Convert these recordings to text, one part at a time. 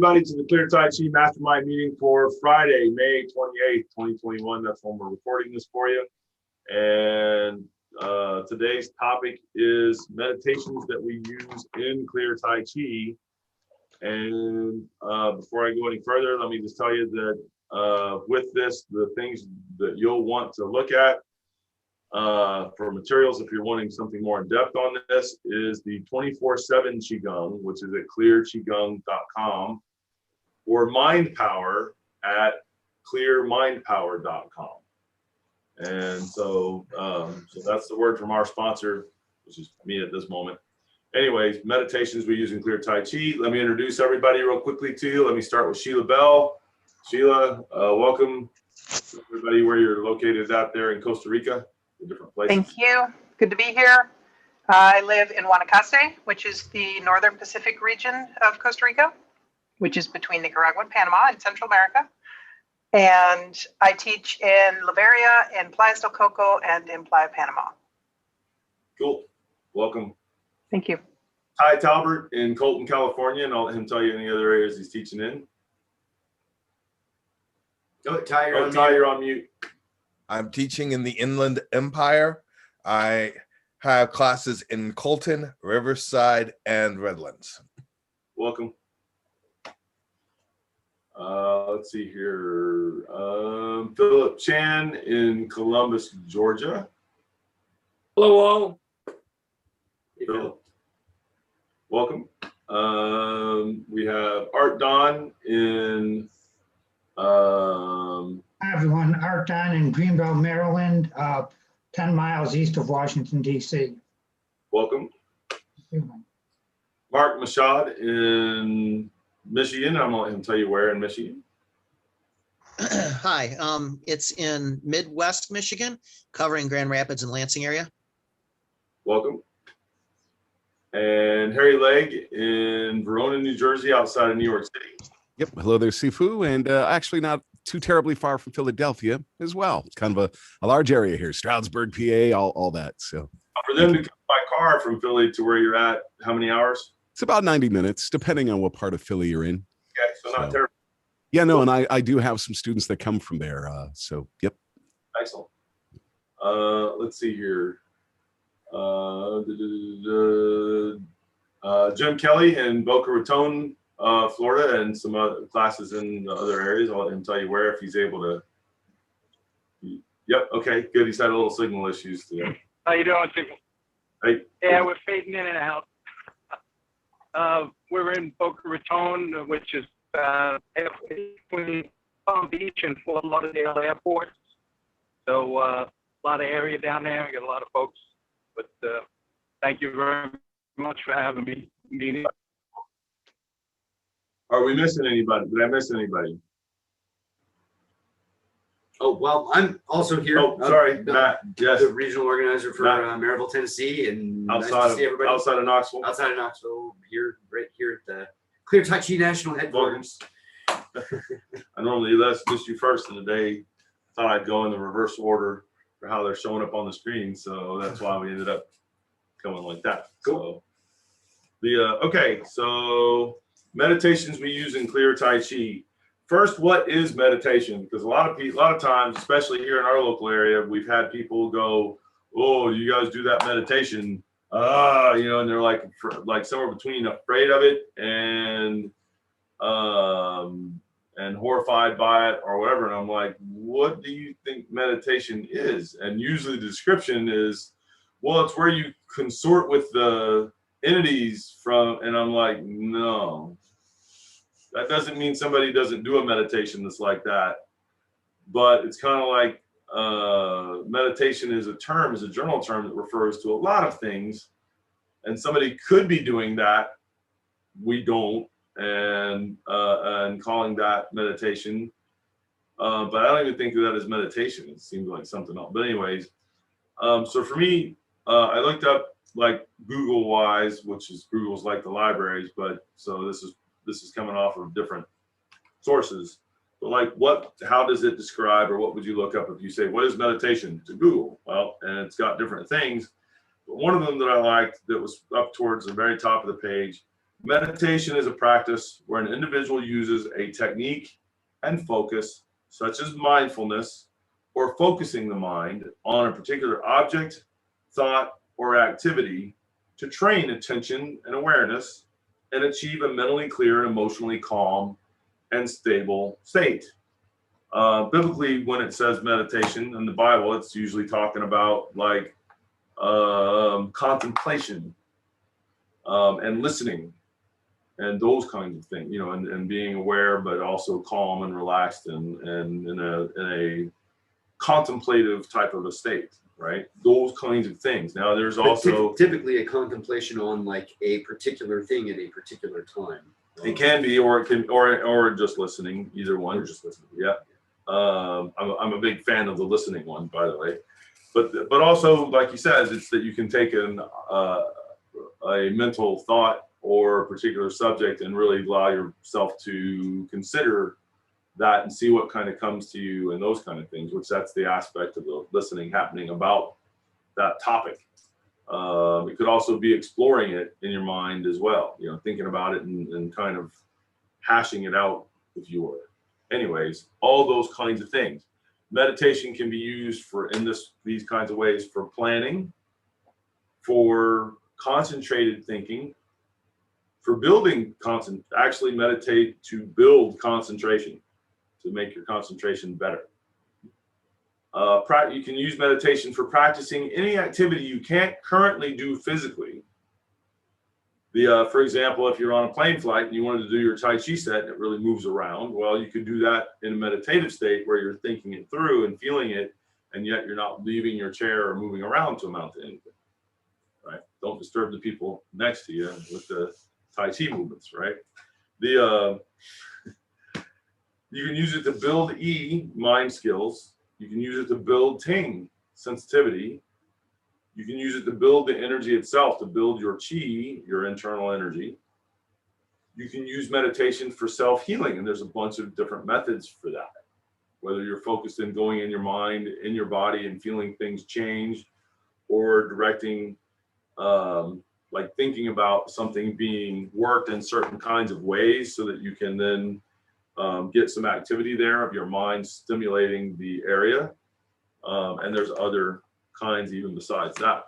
everybody to the Clear Tai Chi Mastermind meeting for Friday, May 28th, 2021. That's when we're recording this for you. And today's topic is meditations that we use in Clear Tai Chi. And before I go any further, let me just tell you that with this, the things that you'll want to look at for materials, if you're wanting something more in depth on this, is the 24/7 Qigong, which is at clearqigong.com, or Mind Power at clearmindpower.com. And so, so that's the word from our sponsor, which is me at this moment. Anyways, meditations we use in Clear Tai Chi. Let me introduce everybody real quickly to you. Let me start with Sheila Bell. Sheila, welcome everybody where you're located out there in Costa Rica. Different places. Thank you. Good to be here. I live in Guanacaste, which is the northern Pacific region of Costa Rica, which is between Nicaragua and Panama in Central America. And I teach in Liberia, in Playas del Coco, and in Playa Panama. Cool. Welcome. Thank you. Ty Talbert in Colton, California, and I'll let him tell you any other areas he's teaching in. Oh, Ty, you're on mute. I'm teaching in the Inland Empire. I have classes in Colton, Riverside, and Redlands. Welcome. Let's see here. Philip Chan in Columbus, Georgia. Hello, all. Philip. Welcome. We have Art Don in Hi everyone, Art Don in Greenbelt, Maryland, 10 miles east of Washington, D.C. Welcome. Mark Mashad in Michigan. I'm gonna let him tell you where in Michigan. Hi, it's in Midwest Michigan, covering Grand Rapids and Lansing area. Welcome. And Harry Legg in Verona, New Jersey, outside of New York City. Yep. Hello there, Sifu. And actually not too terribly far from Philadelphia as well. It's kind of a large area here, Stroudsburg, PA, all that. So for them to come by car from Philly to where you're at, how many hours? It's about 90 minutes, depending on what part of Philly you're in. Okay, so not terrible. Yeah, no, and I do have some students that come from there. So, yep. Excellent. Let's see here. Jim Kelly in Boca Raton, Florida, and some other classes in other areas. I'll let him tell you where if he's able to. Yep. Okay. Good. He's had a little signal issues today. How you doing, people? Hey. Yeah, we're fading in and out. We're in Boca Raton, which is halfway between Palm Beach and Fort Lauderdale airports. So a lot of area down there. We got a lot of folks. But thank you very much for having me. Are we missing anybody? Did I miss anybody? Oh, well, I'm also here. Oh, sorry, Matt. Yes. The regional organizer for Maryville, Tennessee, and outside nice to see everybody. Outside of Knoxville. Outside of Knoxville, right here at the Clear Tai Chi National Headquarters. I normally let's just you first, and today I thought I'd go in the reverse order for how they're showing up on the screen, so that's why we ended up going like that. Cool. So okay, so meditations we use in Clear Tai Chi. First, what is meditation? Because a lot of times, especially here in our local area, we've had people go, "Oh, you guys do that meditation?" You know, and they're like somewhere between afraid of it and horrified by it or whatever. And I'm like, what do you think meditation is? And usually the description is, well, it's where you consort with the entities from, and I'm like, no, that doesn't mean somebody doesn't do a meditation that's like that. But it's kind of like meditation is a general term that refers to a lot of things. And somebody could be doing that. We don't. And calling that meditation, but I don't even think of that as meditation. It seems like something else. But anyways, so for me, I looked up like Google wise, which is Google's like the libraries, but so this is coming off of different sources. But like how does it describe, or what would you look up if you say what is meditation to Google? Well, and it's got different things, but one of them that I liked that was up towards the very top of the page Meditation is a practice where an individual uses a technique and focus, such as mindfulness, or focusing the mind on a particular object, thought, or activity to train attention and awareness and achieve a mentally clear, emotionally calm, and stable state. Biblically, when it says meditation in the Bible, it's usually talking about like contemplation and listening and those kinds of things, you know, and being aware, but also calm and relaxed and in a contemplative type of a state, right? Those kinds of things. Now, there's also typically a contemplation on like a particular thing at a particular time. It can be, or it can, or just listening. Either one. Or just listening. Yeah. I'm a big fan of the listening one, by the way. But also, like he says, it's that you can take a mental thought or a particular subject and really allow yourself to consider that and see what kind of comes to you and those kind of things, which that's the aspect of the listening happening about that topic. It could also be exploring it in your mind as well, you know, thinking about it and kind of hashing it out, if you were. Anyways, all those kinds of things. Meditation can be used these kinds of ways for planning, for concentrated thinking, for building actually meditate to build concentration, to make your concentration better. You can use meditation for practicing any activity you can't currently do physically. For example, if you're on a plane flight and you wanted to do your Tai Chi set and it really moves around, well, you could do that in a meditative state where you're thinking it through and feeling it, and yet you're not leaving your chair or moving around to amount to anything, right? Don't disturb the people next to you with the Tai Chi movements, right? You can use it to build mind skills. You can use it to build Ting, sensitivity. You can use it to build the energy itself, to build your Qi, your internal energy. You can use meditation for self-healing, and there's a bunch of different methods for that. Whether you're focused in going in your mind, in your body, and feeling things change, or directing, like thinking about something being worked in certain kinds of ways so that you can then get some activity there of your mind stimulating the area. And there's other kinds even besides that.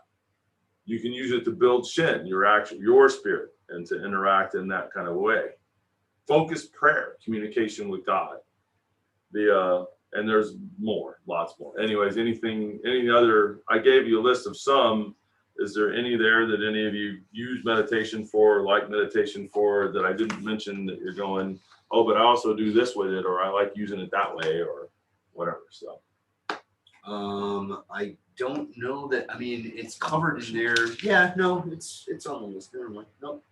You can use it to build Shin, your spirit, and to interact in that kind of way. Focused prayer, communication with God. And there's more, lots more. Anyways, any other, I gave you a list of some. Is there any there that any of you use meditation for, like meditation for, that I didn't mention that you're going, oh, but I also do this with it, or I like using it that way, or whatever, so. I don't know that. I mean, it's covered in there. Yeah, no, it's on the list. Never mind. Nope.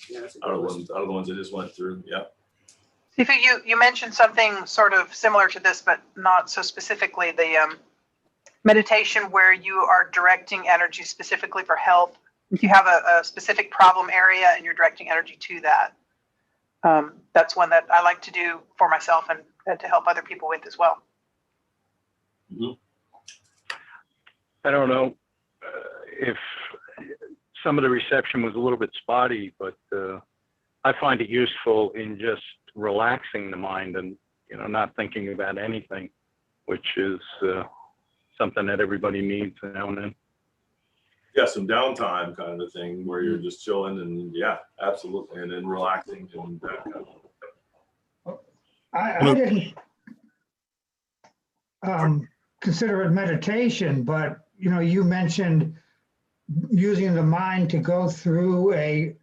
Yeah, Out of the ones I just went through, yeah. Sifu, you mentioned something sort of similar to this, but not so specifically, the meditation where you are directing energy specifically for health. If you have a specific problem area and you're directing energy to that, that's one that I like to do for myself and to help other people with as well. Mm-hmm. I don't know if some of the reception was a little bit spotty, but I find it useful in just relaxing the mind and, you know, not thinking about anything, which is something that everybody needs now and then. Yeah, some downtime kind of a thing where you're just chilling, and yeah, absolutely, and then relaxing and that kind of. I didn't consider it meditation, but you know, you mentioned using the mind to go through a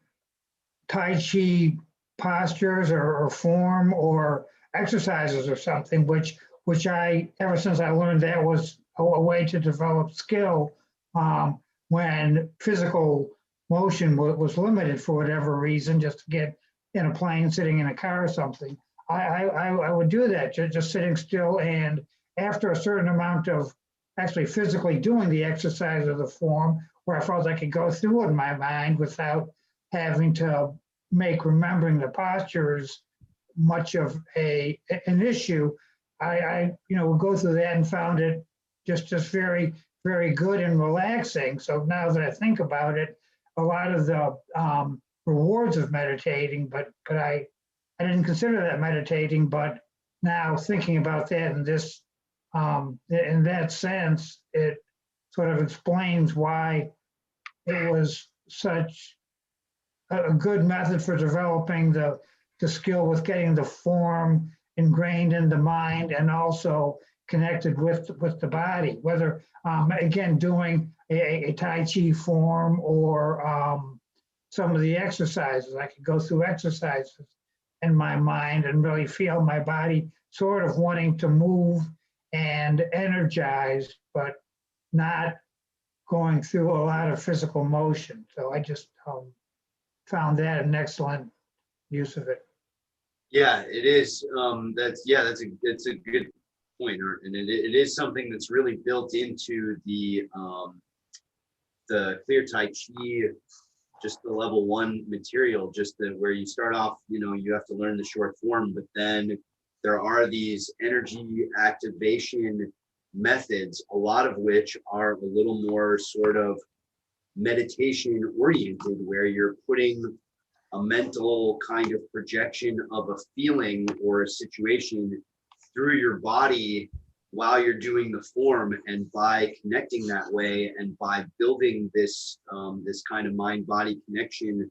Tai Chi postures or form or exercises or something, which I, ever since I learned that was a way to develop skill when physical motion was limited for whatever reason, just to get in a plane, sitting in a car or something. I would do that, just sitting still, and after a certain amount of actually physically doing the exercise of the form, where I felt I could go through it in my mind without having to make remembering the postures much of an issue, I would go through that and found it just very, very good and relaxing. So now that I think about it, a lot of the rewards of meditating, but I didn't consider that meditating, but now thinking about that in this, in that sense, it sort of explains why it was such a good method for developing the skill with getting the form ingrained in the mind and also connected with the body, whether, again, doing a Tai Chi form or some of the exercises. I could go through exercises in my mind and really feel my body sort of wanting to move and energize, but not going through a lot of physical motion. So I just found that an excellent use of it. Yeah, it is. That's a good point, Art. And it is something that's really built into the Clear Tai Chi, just the level 1 material, just where you start off, you have to learn the short form, but then there are these energy activation methods, a lot of which are a little more sort of meditation oriented, where you're putting a mental kind of projection of a feeling or a situation through your body while you're doing the form, and by connecting that way and by building this this kind of mind-body connection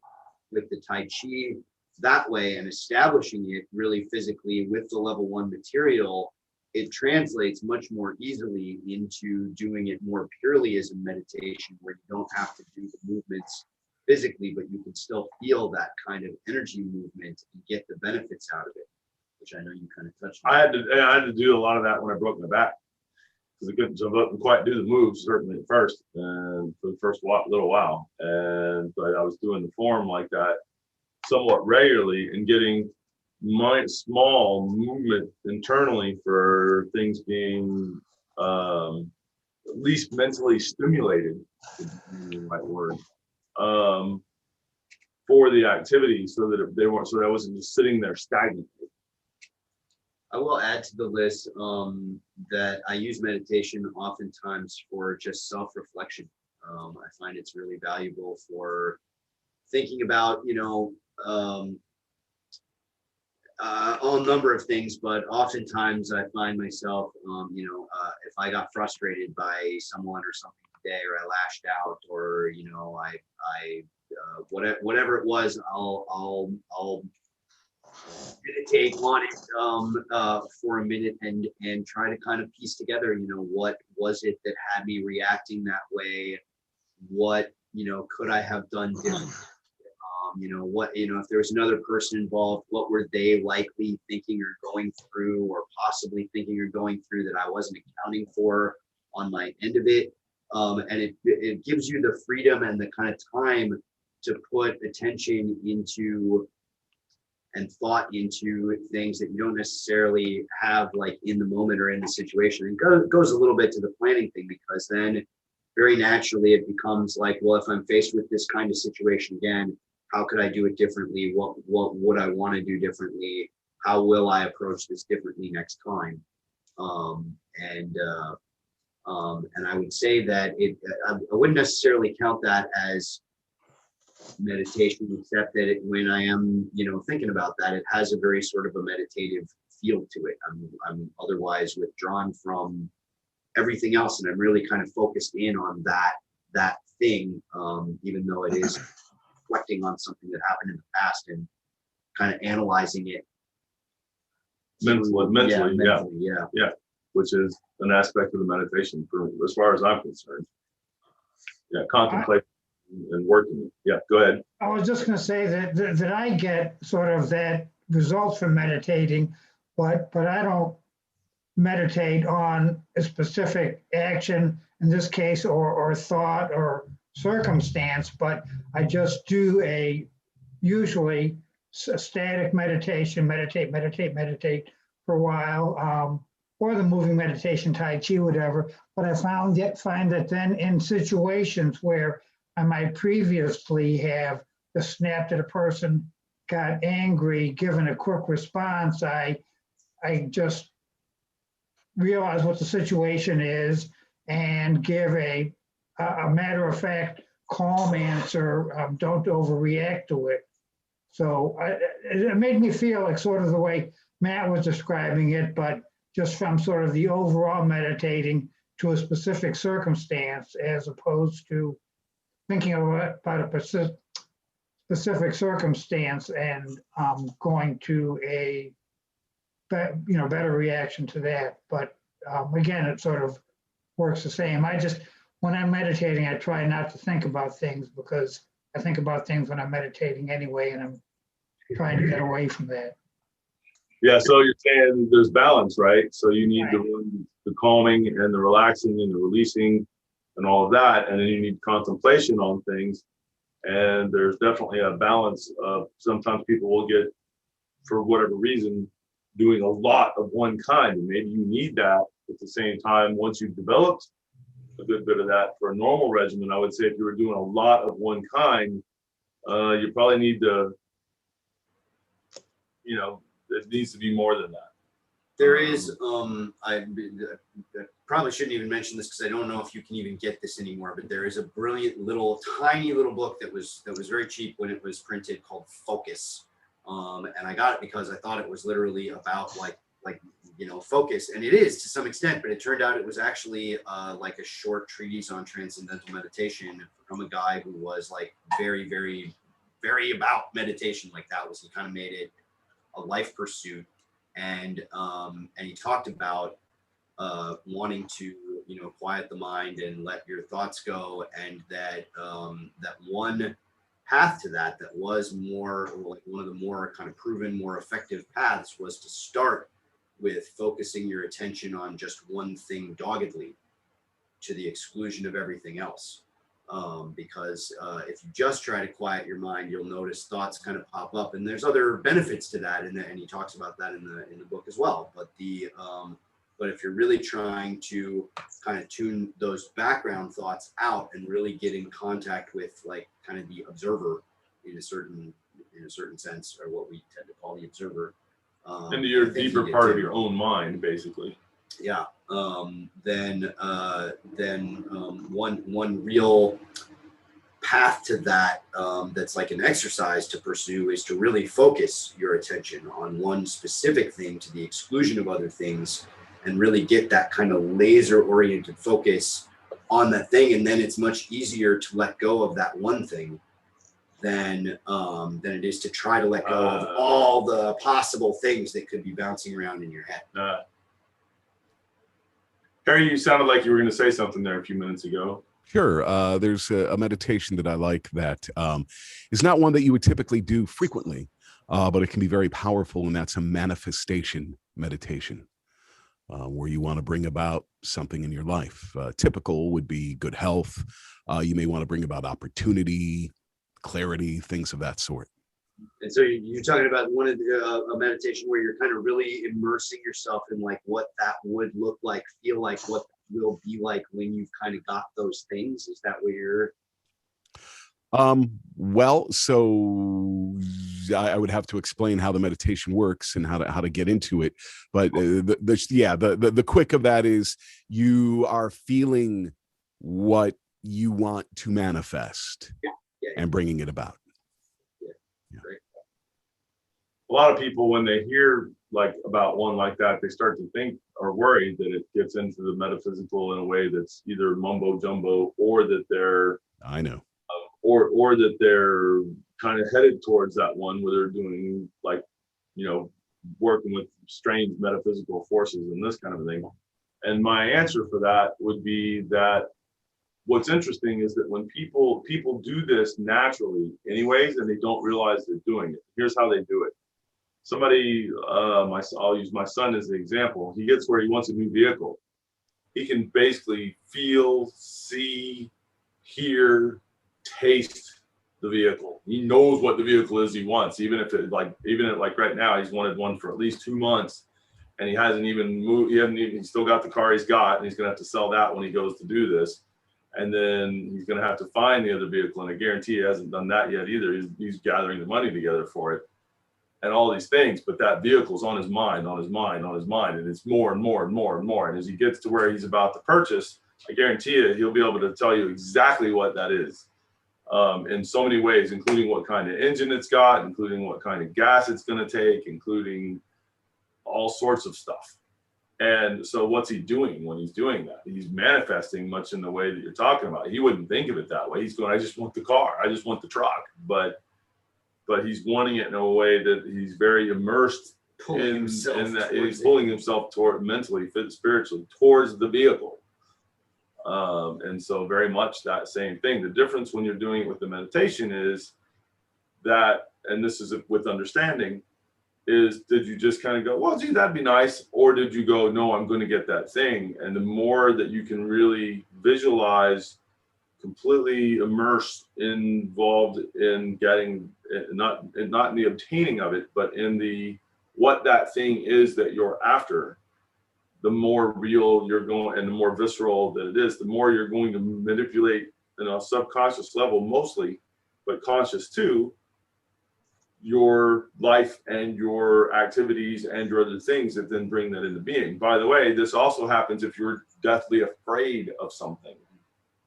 with the Tai Chi that way and establishing it really physically with the level 1 material, it translates much more easily into doing it more purely as a meditation, where you don't have to do the movements physically, but you can still feel that kind of energy movement and get the benefits out of it, which I know you kind of touched on. I had to do a lot of that when I broke my back, because I couldn't jump up and quite do the moves, certainly at first, and for the first little while. But I was doing the form like that somewhat regularly and getting my small movement internally for things being at least mentally stimulated, is the right word, for the activity, so that they weren't, so that I wasn't just sitting there stagnant. I will add to the list that I use meditation oftentimes for just self-reflection. I find it's really valuable for thinking about, a number of things, but oftentimes I find myself, if I got frustrated by someone or something today, or I lashed out, or whatever it was, I'll meditate on it for a minute and try to kind of piece together, what was it that had me reacting that way? What could I have done differently? If there was another person involved, what were they likely thinking or going through, or possibly thinking or going through, that I wasn't accounting for on my end of it? And it gives you the freedom and the kind of time to put attention into and thought into things that you don't necessarily have like in the moment or in the situation. And goes a little bit to the planning thing, because then very naturally it becomes like, well, if I'm faced with this kind of situation again, how could I do it differently? What would I want to do differently? How will I approach this differently next time? And I would say that I wouldn't necessarily count that as meditation, except that when I am, thinking about that, it has a very sort of a meditative feel to it. I'm otherwise withdrawn from everything else, and I'm really kind of focused in on that thing, even though it is reflecting on something that happened in the past and kind of analyzing it mentally, yeah, which is an aspect of the meditation, as far as I'm concerned. Yeah, contemplate and working. Yeah, go ahead. I was just going to say that I get sort of that result from meditating, but I don't meditate on a specific action in this case, or thought or circumstance, but I just do usually a static meditation, meditate for a while, or the moving meditation, Tai Chi, whatever. But I find that then in situations where I might previously have just snapped at a person, got angry, given a quick response, I just realize what the situation is and give a matter of fact, calm answer. Don't overreact to it. So it made me feel like sort of the way Matt was describing it, but just from sort of the overall meditating to a specific circumstance, as opposed to thinking about a specific circumstance and going to a better reaction to that. But again, it sort of works the same. When I'm meditating, I try not to think about things, because I think about things when I'm meditating anyway, and I'm trying to get away from that. Yeah, so you're saying there's balance, right? So you need the calming and the relaxing and the releasing and all of that, and then you need contemplation on things. And there's definitely a balance of, sometimes people will get, for whatever reason, doing a lot of one kind, and maybe you need that. At the same time, once you've developed a good bit of that for a normal regimen, I would say if you were doing a lot of one kind, you probably need to, it needs to be more than that. There is, I probably shouldn't even mention this because I don't know if you can even get this anymore, but there is a brilliant tiny little book that was very cheap when it was printed, called Focus. And I got it because I thought it was literally about like focus, and it is to some extent, but it turned out it was actually like a short treatise on transcendental meditation from a guy who was like very, very, very about meditation. Like that was, he kind of made it a life pursuit. And he talked about wanting to, quiet the mind and let your thoughts go, and that one path to that was more like one of the more kind of proven, more effective paths was to start with focusing your attention on just one thing doggedly, to the exclusion of everything else. Because if you just try to quiet your mind, you'll notice thoughts kind of pop up, and there's other benefits to that, and he talks about that in the book as well. But if you're really trying to kind of tune those background thoughts out and really get in contact with like kind of the observer in a certain sense, or what we tend to call the observer, into your deeper part of your own mind, basically. Yeah. Then one real path to that, that's like an exercise to pursue, is to really focus your attention on one specific thing to the exclusion of other things, and really get that kind of laser oriented focus on that thing. And then it's much easier to let go of that one thing than it is to try to let go of all the possible things that could be bouncing around in your head. Harry, you sounded like you were going to say something there a few minutes ago. Sure. There's a meditation that I like that is not one that you would typically do frequently, but it can be very powerful, and that's a manifestation meditation, where you want to bring about something in your life. Typical would be good health. You may want to bring about opportunity, clarity, things of that sort. And so you're talking about one of the, a meditation where you're kind of really immersing yourself in like what that would look like, feel like, what will be like when you've kind of got those things. Is that what you're? Well, so I would have to explain how the meditation works and how to get into it. But the quick of that is you are feeling what you want to manifest and bringing it about. Great. A lot of people, when they hear like about one like that, they start to think or worry that it gets into the metaphysical in a way that's either mumbo jumbo, or that they're or that they're kind of headed towards that one where they're doing like, working with strange metaphysical forces and this kind of thing. And my answer for that would be that what's interesting is that when people do this naturally anyways, and they don't realize they're doing it. Here's how they do it. Somebody, I'll use my son as the example. He gets where he wants a new vehicle. He can basically feel, see, hear, taste the vehicle. He knows what the vehicle is he wants, even if right now he's wanted one for at least 2 months, and he hasn't even moved. He's still got the car he's got, and he's gonna have to sell that when he goes to do this. And then he's going to have to find the other vehicle. And I guarantee he hasn't done that yet either. He's gathering the money together for it and all these things. But that vehicle's on his mind. And it's more and more and more and more. And as he gets to where he's about to purchase, I guarantee you, he'll be able to tell you exactly what that is. in so many ways, including what kind of engine it's got, including what kind of gas it's going to take, including all sorts of stuff. And so what's he doing when he's doing that? He's manifesting much in the way that you're talking about. He wouldn't think of it that way. He's going, I just want the car. I just want the truck. But he's wanting it in a way that he's very immersed in that. He's pulling himself toward mentally, spiritually, towards the vehicle. And so very much that same thing. The difference when you're doing it with the meditation is that, and this is with understanding, is did you just kind of go, well, gee, that'd be nice? Or did you go, no, I'm going to get that thing? And the more that you can really visualize, completely immersed, involved in getting, not in the obtaining of it, but in the what that thing is that you're after, the more real you're going and the more visceral that it is, the more you're going to manipulate in a subconscious level mostly, but conscious too, your life and your activities and your other things that then bring that into being. By the way, this also happens if you're deathly afraid of something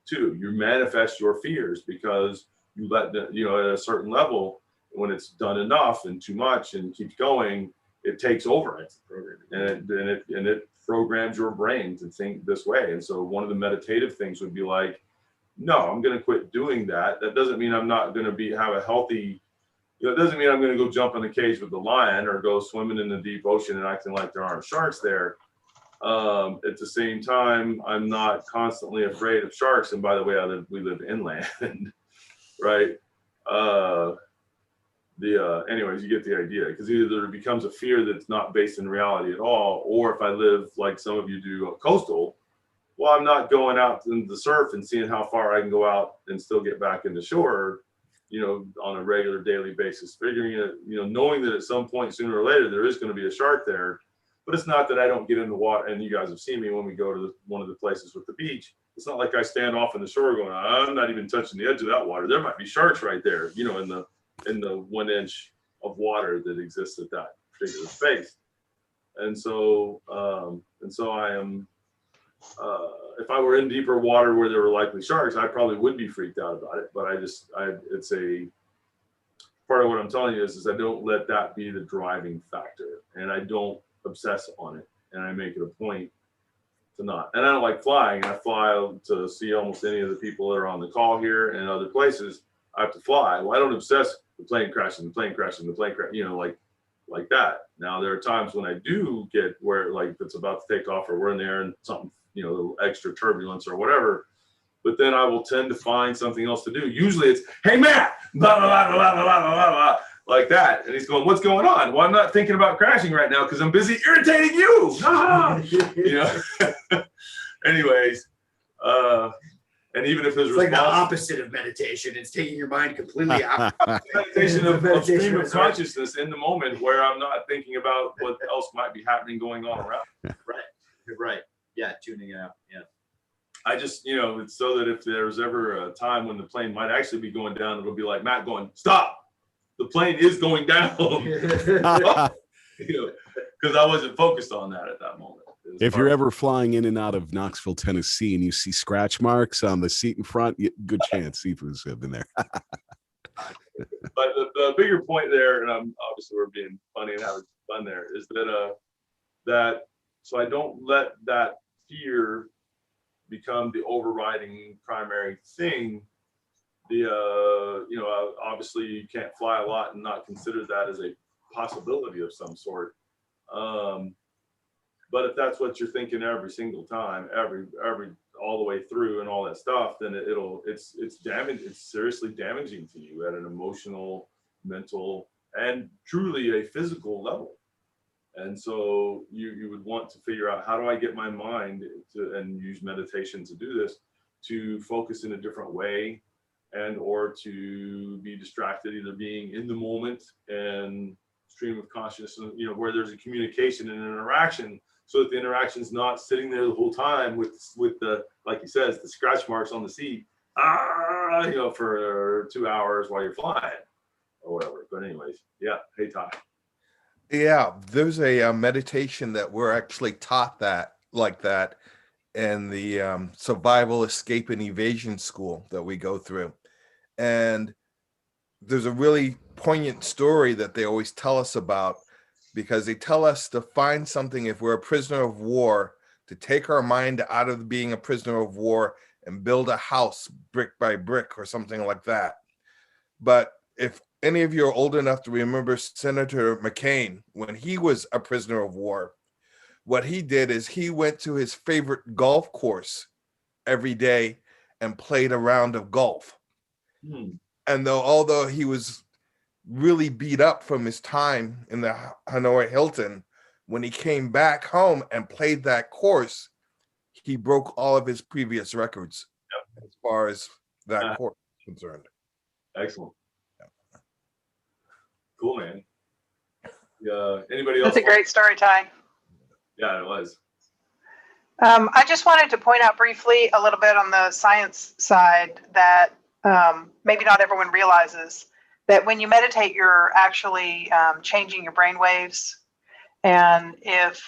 too. You manifest your fears because you let the, at a certain level, when it's done enough and too much and keeps going, it takes over it, and it programs your brain to think this way. And so one of the meditative things would be like, no, I'm going to quit doing that. That doesn't mean I'm not going to have a healthy, it doesn't mean I'm going to go jump in the cage with the lion or go swimming in the deep ocean and acting like there aren't sharks there. At the same time, I'm not constantly afraid of sharks. And by the way, we live inland, right? Anyways, you get the idea, because either it becomes a fear that's not based in reality at all, or if I live like some of you do coastal, well, I'm not going out in the surf and seeing how far I can go out and still get back into shore, on a regular daily basis, figuring it, knowing that at some point sooner or later there is going to be a shark there. But it's not that I don't get in the water, and you guys have seen me when we go to one of the places with the beach. It's not like I stand off on the shore going, I'm not even touching the edge of that water. There might be sharks right there, in the 1 inch of water that exists at that particular space. And so I am, if I were in deeper water where there were likely sharks, I probably would be freaked out about it. But it's a part of what I'm telling you is I don't let that be the driving factor, and I don't obsess on it, and I make it a point to not. And I don't like flying. I fly to see almost any of the people that are on the call here and other places. I have to fly. Well, I don't obsess the plane crashing, the plane crashing, the plane crash, like that. Now there are times when I do get where, like, if it's about to take off or we're in there and something, a little extra turbulence or whatever, but then I will tend to find something else to do. Usually it's, hey, Matt, blah, blah, blah, blah, blah, blah, blah, like that. And he's going, what's going on? Well, I'm not thinking about crashing right now because I'm busy irritating you. Anyways, and even if there's like the opposite of meditation, it's taking your mind completely out. Meditation of stream of consciousness in the moment where I'm not thinking about what else might be happening, going on around. Right. Yeah, tuning it out. Yeah. I just, it's so that if there's ever a time when the plane might actually be going down, it'll be like Matt going, stop. The plane is going down. Because I wasn't focused on that at that moment. If you're ever flying in and out of Knoxville, Tennessee, and you see scratch marks on the seat in front, good chance Sifu's have been there. But the bigger point there, and obviously we're being funny and having fun there, is that so I don't let that fear become the overriding primary thing. Obviously you can't fly a lot and not consider that as a possibility of some sort. But if that's what you're thinking every single time, every all the way through and all that stuff, then it's damaging. It's seriously damaging to you at an emotional, mental, and truly a physical level. And so you would want to figure out, how do I get my mind to, and use meditation to do this, to focus in a different way, and or to be distracted, either being in the moment and stream of consciousness, where there's a communication and an interaction, so that the interaction's not sitting there the whole time with the, like he says, the scratch marks on the seat, for 2 hours while you're flying or whatever. But anyways, yeah. Hey, Ty. Yeah, there's a meditation that we're actually taught that like that in the survival, escape, and evasion school that we go through. And there's a really poignant story that they always tell us about, because they tell us to find something, if we're a prisoner of war, to take our mind out of being a prisoner of war and build a house brick by brick or something like that. But if any of you are old enough to remember Senator McCain, when he was a prisoner of war, what he did is he went to his favorite golf course every day and played a round of golf. And although he was really beat up from his time in the Hanoi Hilton, when he came back home and played that course, he broke all of his previous records as far as that course is concerned. Excellent. Cool, man. Yeah. Anybody else? That's a great story, Ty. Yeah, it was. I just wanted to point out briefly a little bit on the science side that maybe not everyone realizes, that when you meditate, you're actually changing your brain waves. And if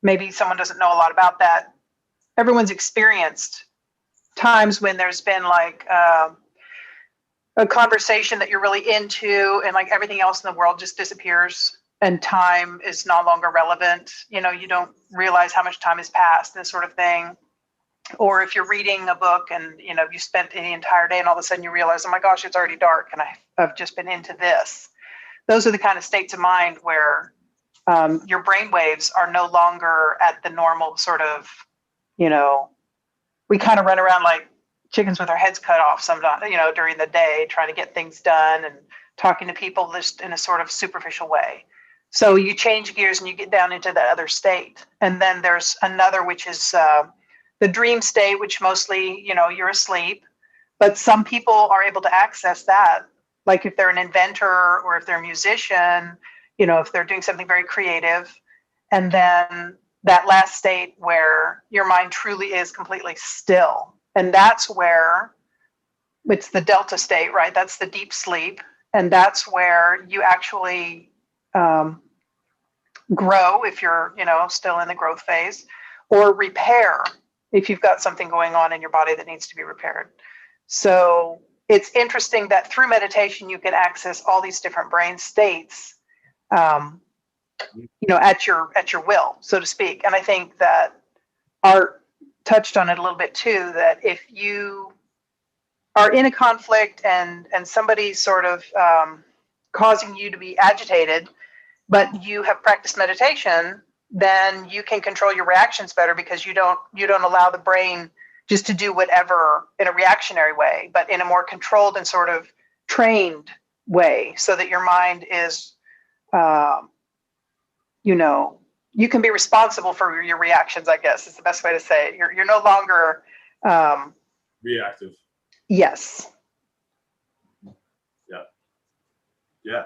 maybe someone doesn't know a lot about that, everyone's experienced times when there's been like a conversation that you're really into, and like everything else in the world just disappears and time is no longer relevant. You know, you don't realize how much time has passed, this sort of thing. Or if you're reading a book and, you know, you spent the entire day and all of a sudden you realize, oh my gosh, it's already dark and I've just been into this. Those are the kind of states of mind where your brain waves are no longer at the normal sort of, you know, we kind of run around like chickens with our heads cut off sometimes, you know, during the day, trying to get things done and talking to people just in a sort of superficial way. So you change gears and you get down into that other state. And then there's another, which is the dream state, which mostly, you know, you're asleep, but some people are able to access that. Like if they're an inventor or if they're a musician, you know, if they're doing something very creative. And then that last state where your mind truly is completely still. And that's where it's the delta state, right? That's the deep sleep. And that's where you actually grow if you're, you know, still in the growth phase, or repair if you've got something going on in your body that needs to be repaired. So it's interesting that through meditation, you can access all these different brain states, you know, at your will, so to speak. And I think that Art touched on it a little bit too, that if you are in a conflict and somebody's sort of causing you to be agitated, but you have practiced meditation, then you can control your reactions better, because you don't allow the brain just to do whatever in a reactionary way, but in a more controlled and sort of trained way, so that your mind is, you know, you can be responsible for your reactions, I guess is the best way to say it. You're no longer Reactive. Yes. Yeah.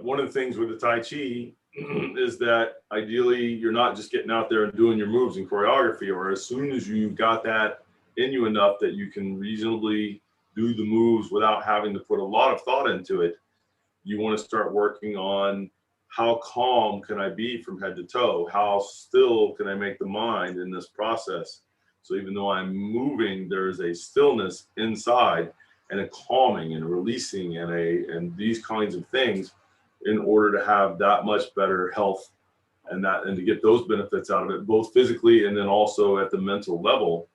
One of the things with the Tai Chi is that ideally you're not just getting out there and doing your moves and choreography, or as soon as you've got that in you enough that you can reasonably do the moves without having to put a lot of thought into it, you want to start working on how calm can I be from head to toe? How still can I make the mind in this process? So even though I'm moving, there's a stillness inside and a calming and a releasing and these kinds of things, in order to have that much better health and to get those benefits out of it, both physically and then also at the mental level.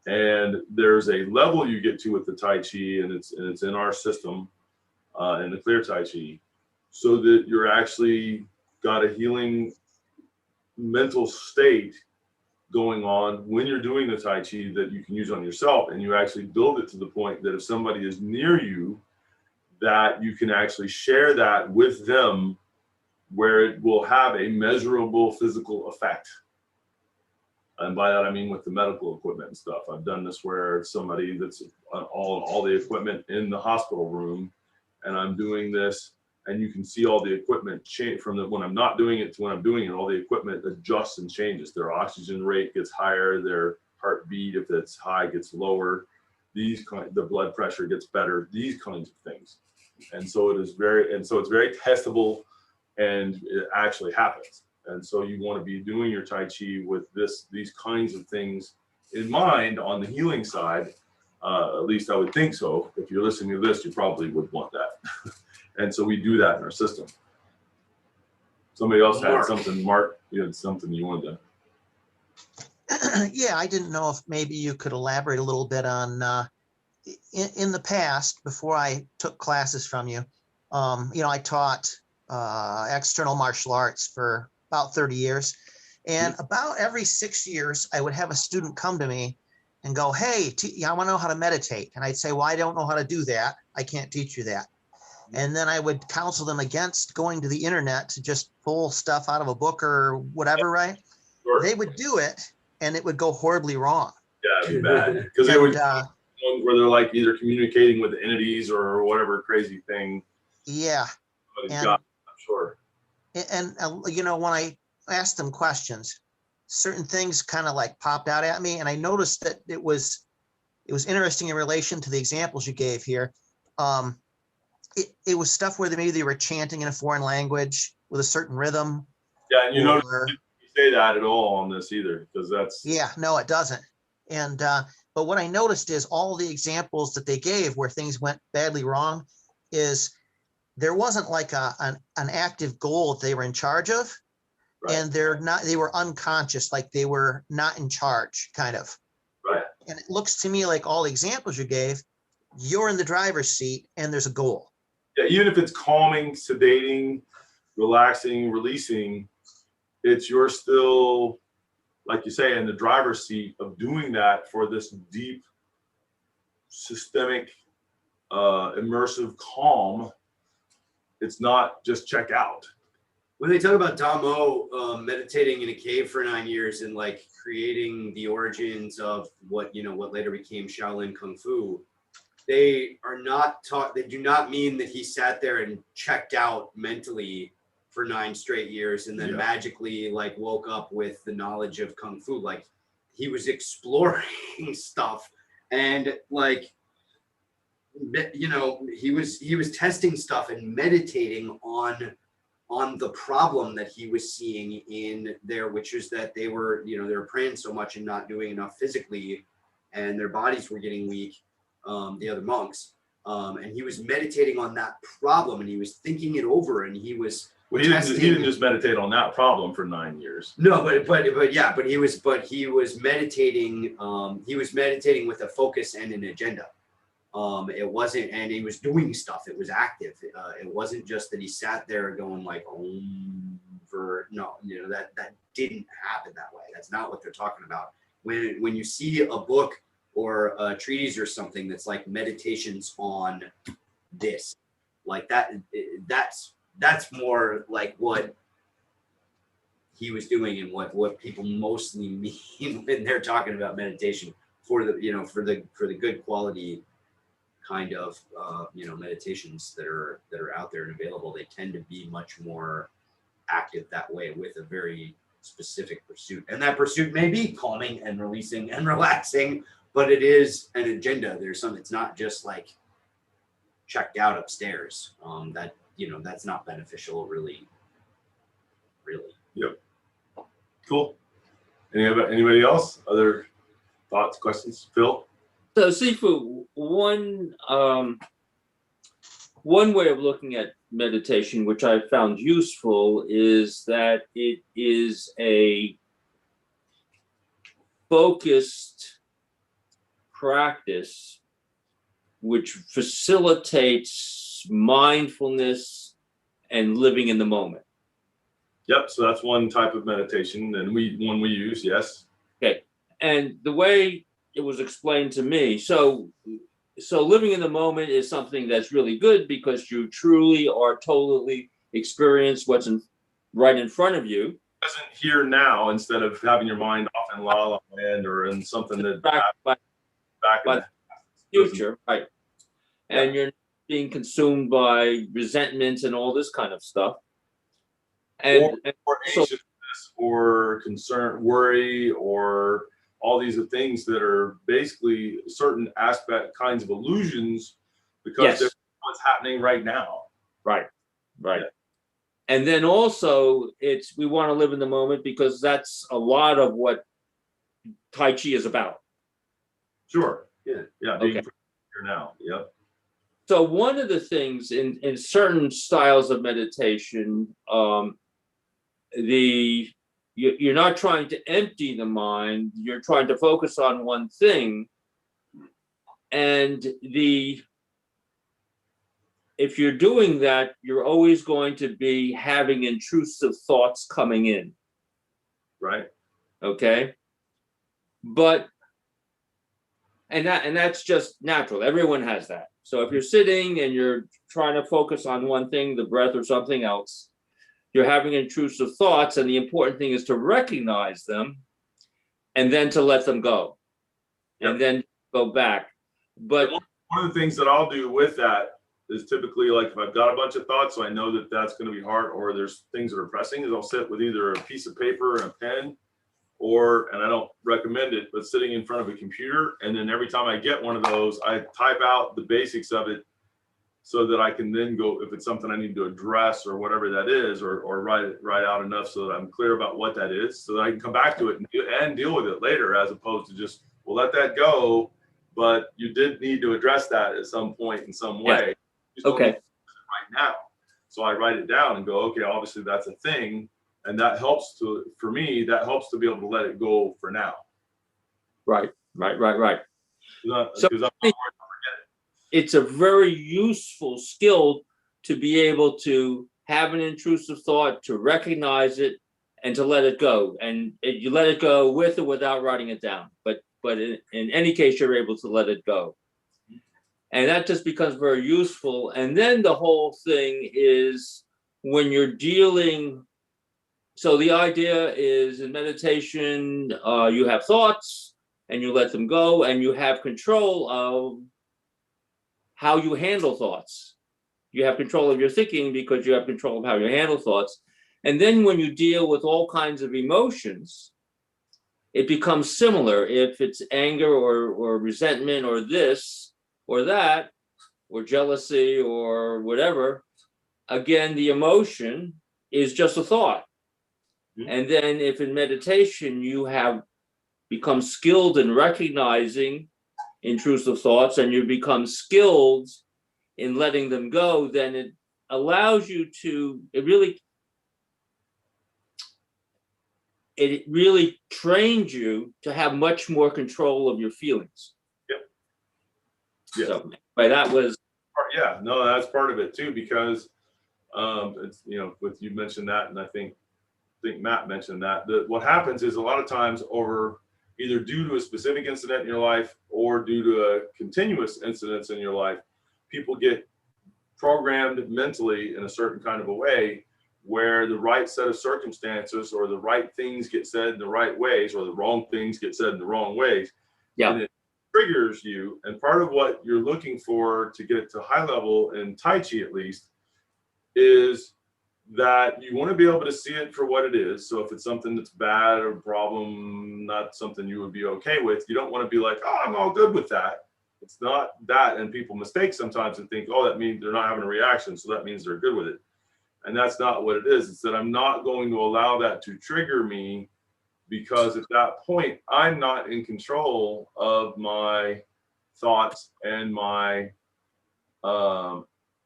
And there's a level you get to with the Tai Chi, and it's in our system, in the Clear Tai Chi, so that you're actually got a healing mental state going on when you're doing the Tai Chi that you can use on yourself, and you actually build it to the point that if somebody is near you, that you can actually share that with them, where it will have a measurable physical effect. And by that, I mean with the medical equipment and stuff. I've done this where somebody that's all the equipment in the hospital room, and I'm doing this, and you can see all the equipment change from when I'm not doing it to when I'm doing it. All the equipment adjusts and changes. Their oxygen rate gets higher, their heartbeat, if it's high, gets lower. The blood pressure gets better. These kinds of things. And so it's very testable, and it actually happens. And so you want to be doing your Tai Chi with these kinds of things in mind on the healing side, At least I would think so. If you're listening to this, you probably would want that. And so we do that in our system. Somebody else had something. Mark, you had something you wanted to. Yeah, I didn't know if maybe you could elaborate a little bit on, in the past, before I took classes from you, I taught external martial arts for about 30 years. And about every 6 years, I would have a student come to me and go, hey, I want to know how to meditate. And I'd say, well, I don't know how to do that. I can't teach you that. And then I would counsel them against going to the internet to just pull stuff out of a book or whatever, right? Sure. They would do it, and it would go horribly wrong. Yeah, it'd be bad. Because they would, where they're like either communicating with entities or whatever crazy thing. Yeah. And, I'm sure. And when I asked them questions, certain things kind of like popped out at me, and I noticed that it was interesting in relation to the examples you gave here. It was stuff where maybe they were chanting in a foreign language with a certain rhythm. Yeah, and you don't say that at all on this either, because that's. Yeah, no, it doesn't. And but what I noticed is all the examples that they gave where things went badly wrong is there wasn't like an active goal that they were in charge of. Right. And they were unconscious, like they were not in charge, kind of. Right. And it looks to me like all the examples you gave, you're in the driver's seat and there's a goal. Yeah, even if it's calming, sedating, relaxing, releasing, you're still, like you say, in the driver's seat of doing that for this deep, systemic, immersive calm. It's not just check out. When they talk about Domo meditating in a cave for 9 years and like creating the origins of what later became Shaolin Kung Fu, they are not taught. They do not mean that he sat there and checked out mentally for 9 straight years and then magically like woke up with the knowledge of Kung Fu. Like he was exploring stuff and like he was testing stuff and meditating on the problem that he was seeing in there, which is that they were praying so much and not doing enough physically, and their bodies were getting weak, the other monks, and he was meditating on that problem, and he was thinking it over, and he was. Well, he didn't just meditate on that problem for 9 years. No, but he was meditating. He was meditating with a focus and an agenda. It wasn't, and he was doing stuff. It was active. It wasn't just that he sat there going like, that didn't happen that way. That's not what they're talking about. When you see a book or a treatise or something that's like meditations on this, like that's more like what he was doing and what people mostly mean when they're talking about meditation for the good quality kind of meditations that are out there and available. They tend to be much more active that way with a very specific pursuit, and that pursuit may be calming and releasing and relaxing, but it is an agenda. It's not just like checked out upstairs. That's not beneficial really. Yep. Cool. Anybody else? Other thoughts, questions? Phil? So, Sifu, one way of looking at meditation, which I found useful, is that it is a focused practice which facilitates mindfulness and living in the moment. Yep. So that's one type of meditation, and one we use. Yes. Okay. And the way it was explained to me, so living in the moment is something that's really good because you truly are totally experience what's right in front of you. Present here now, instead of having your mind off in la la land or in something that back in the future, right? Yeah. And you're being consumed by resentment and all this kind of stuff, or anxiousness, or concern, worry, or all these are things that are basically certain kinds of illusions because they're what's happening right now. Right. Yeah. And then also we want to live in the moment because that's a lot of what Tai Chi is about. Sure. Yeah, being here now. Yep. So one of the things in certain styles of meditation, you're not trying to empty the mind, you're trying to focus on one thing. And if you're doing that, you're always going to be having intrusive thoughts coming in. Right. Okay. And that's just natural. Everyone has that. So if you're sitting and you're trying to focus on one thing, the breath or something else, you're having intrusive thoughts, and the important thing is to recognize them and then to let them go. Yep. And then go back. But one of the things that I'll do with that is typically, like, if I've got a bunch of thoughts, so I know that that's going to be hard, or there's things that are pressing, is I'll sit with either a piece of paper and a pen, or, and I don't recommend it, but sitting in front of a computer. And then every time I get one of those, I type out the basics of it so that I can then go, if it's something I need to address or whatever that is, or write out enough so that I'm clear about what that is, so that I can come back to it and deal with it later, as opposed to just, well, let that go. But you did need to address that at some point in some way. Yeah. Okay. Right now. So I write it down and go, okay, obviously that's a thing. And that helps for me, that helps to be able to let it go for now. Right. So it's a very useful skill to be able to have an intrusive thought, to recognize it, and to let it go. And you let it go with or without writing it down. But in any case, you're able to let it go. And that just becomes very useful. And then the whole thing is when you're dealing, so the idea is in meditation, you have thoughts and you let them go, and you have control of how you handle thoughts. You have control of your thinking because you have control of how you handle thoughts. And then when you deal with all kinds of emotions, it becomes similar. If it's anger or resentment or this or that, or jealousy or whatever, again, the emotion is just a thought. Mm-hmm. And then if in meditation you have become skilled in recognizing intrusive thoughts and you become skilled in letting them go, then it allows you to, it really trains you to have much more control of your feelings. Yep. Yes. So, but that was. Yeah, no, that's part of it too, because it's, with you mentioned that, and I think Matt mentioned that what happens is a lot of times, over either due to a specific incident in your life or due to a continuous incidents in your life, people get programmed mentally in a certain kind of a way where the right set of circumstances or the right things get said in the right ways, or the wrong things get said in the wrong ways. Yeah. And it triggers you. And part of what you're looking for to get to high level in Tai Chi, at least, is that you want to be able to see it for what it is. So if it's something that's bad or a problem, not something you would be okay with, you don't want to be like, oh, I'm all good with that. It's not that. And people mistake sometimes and think, oh, that means they're not having a reaction, so that means they're good with it. And that's not what it is. It's that I'm not going to allow that to trigger me, because at that point, I'm not in control of my thoughts and my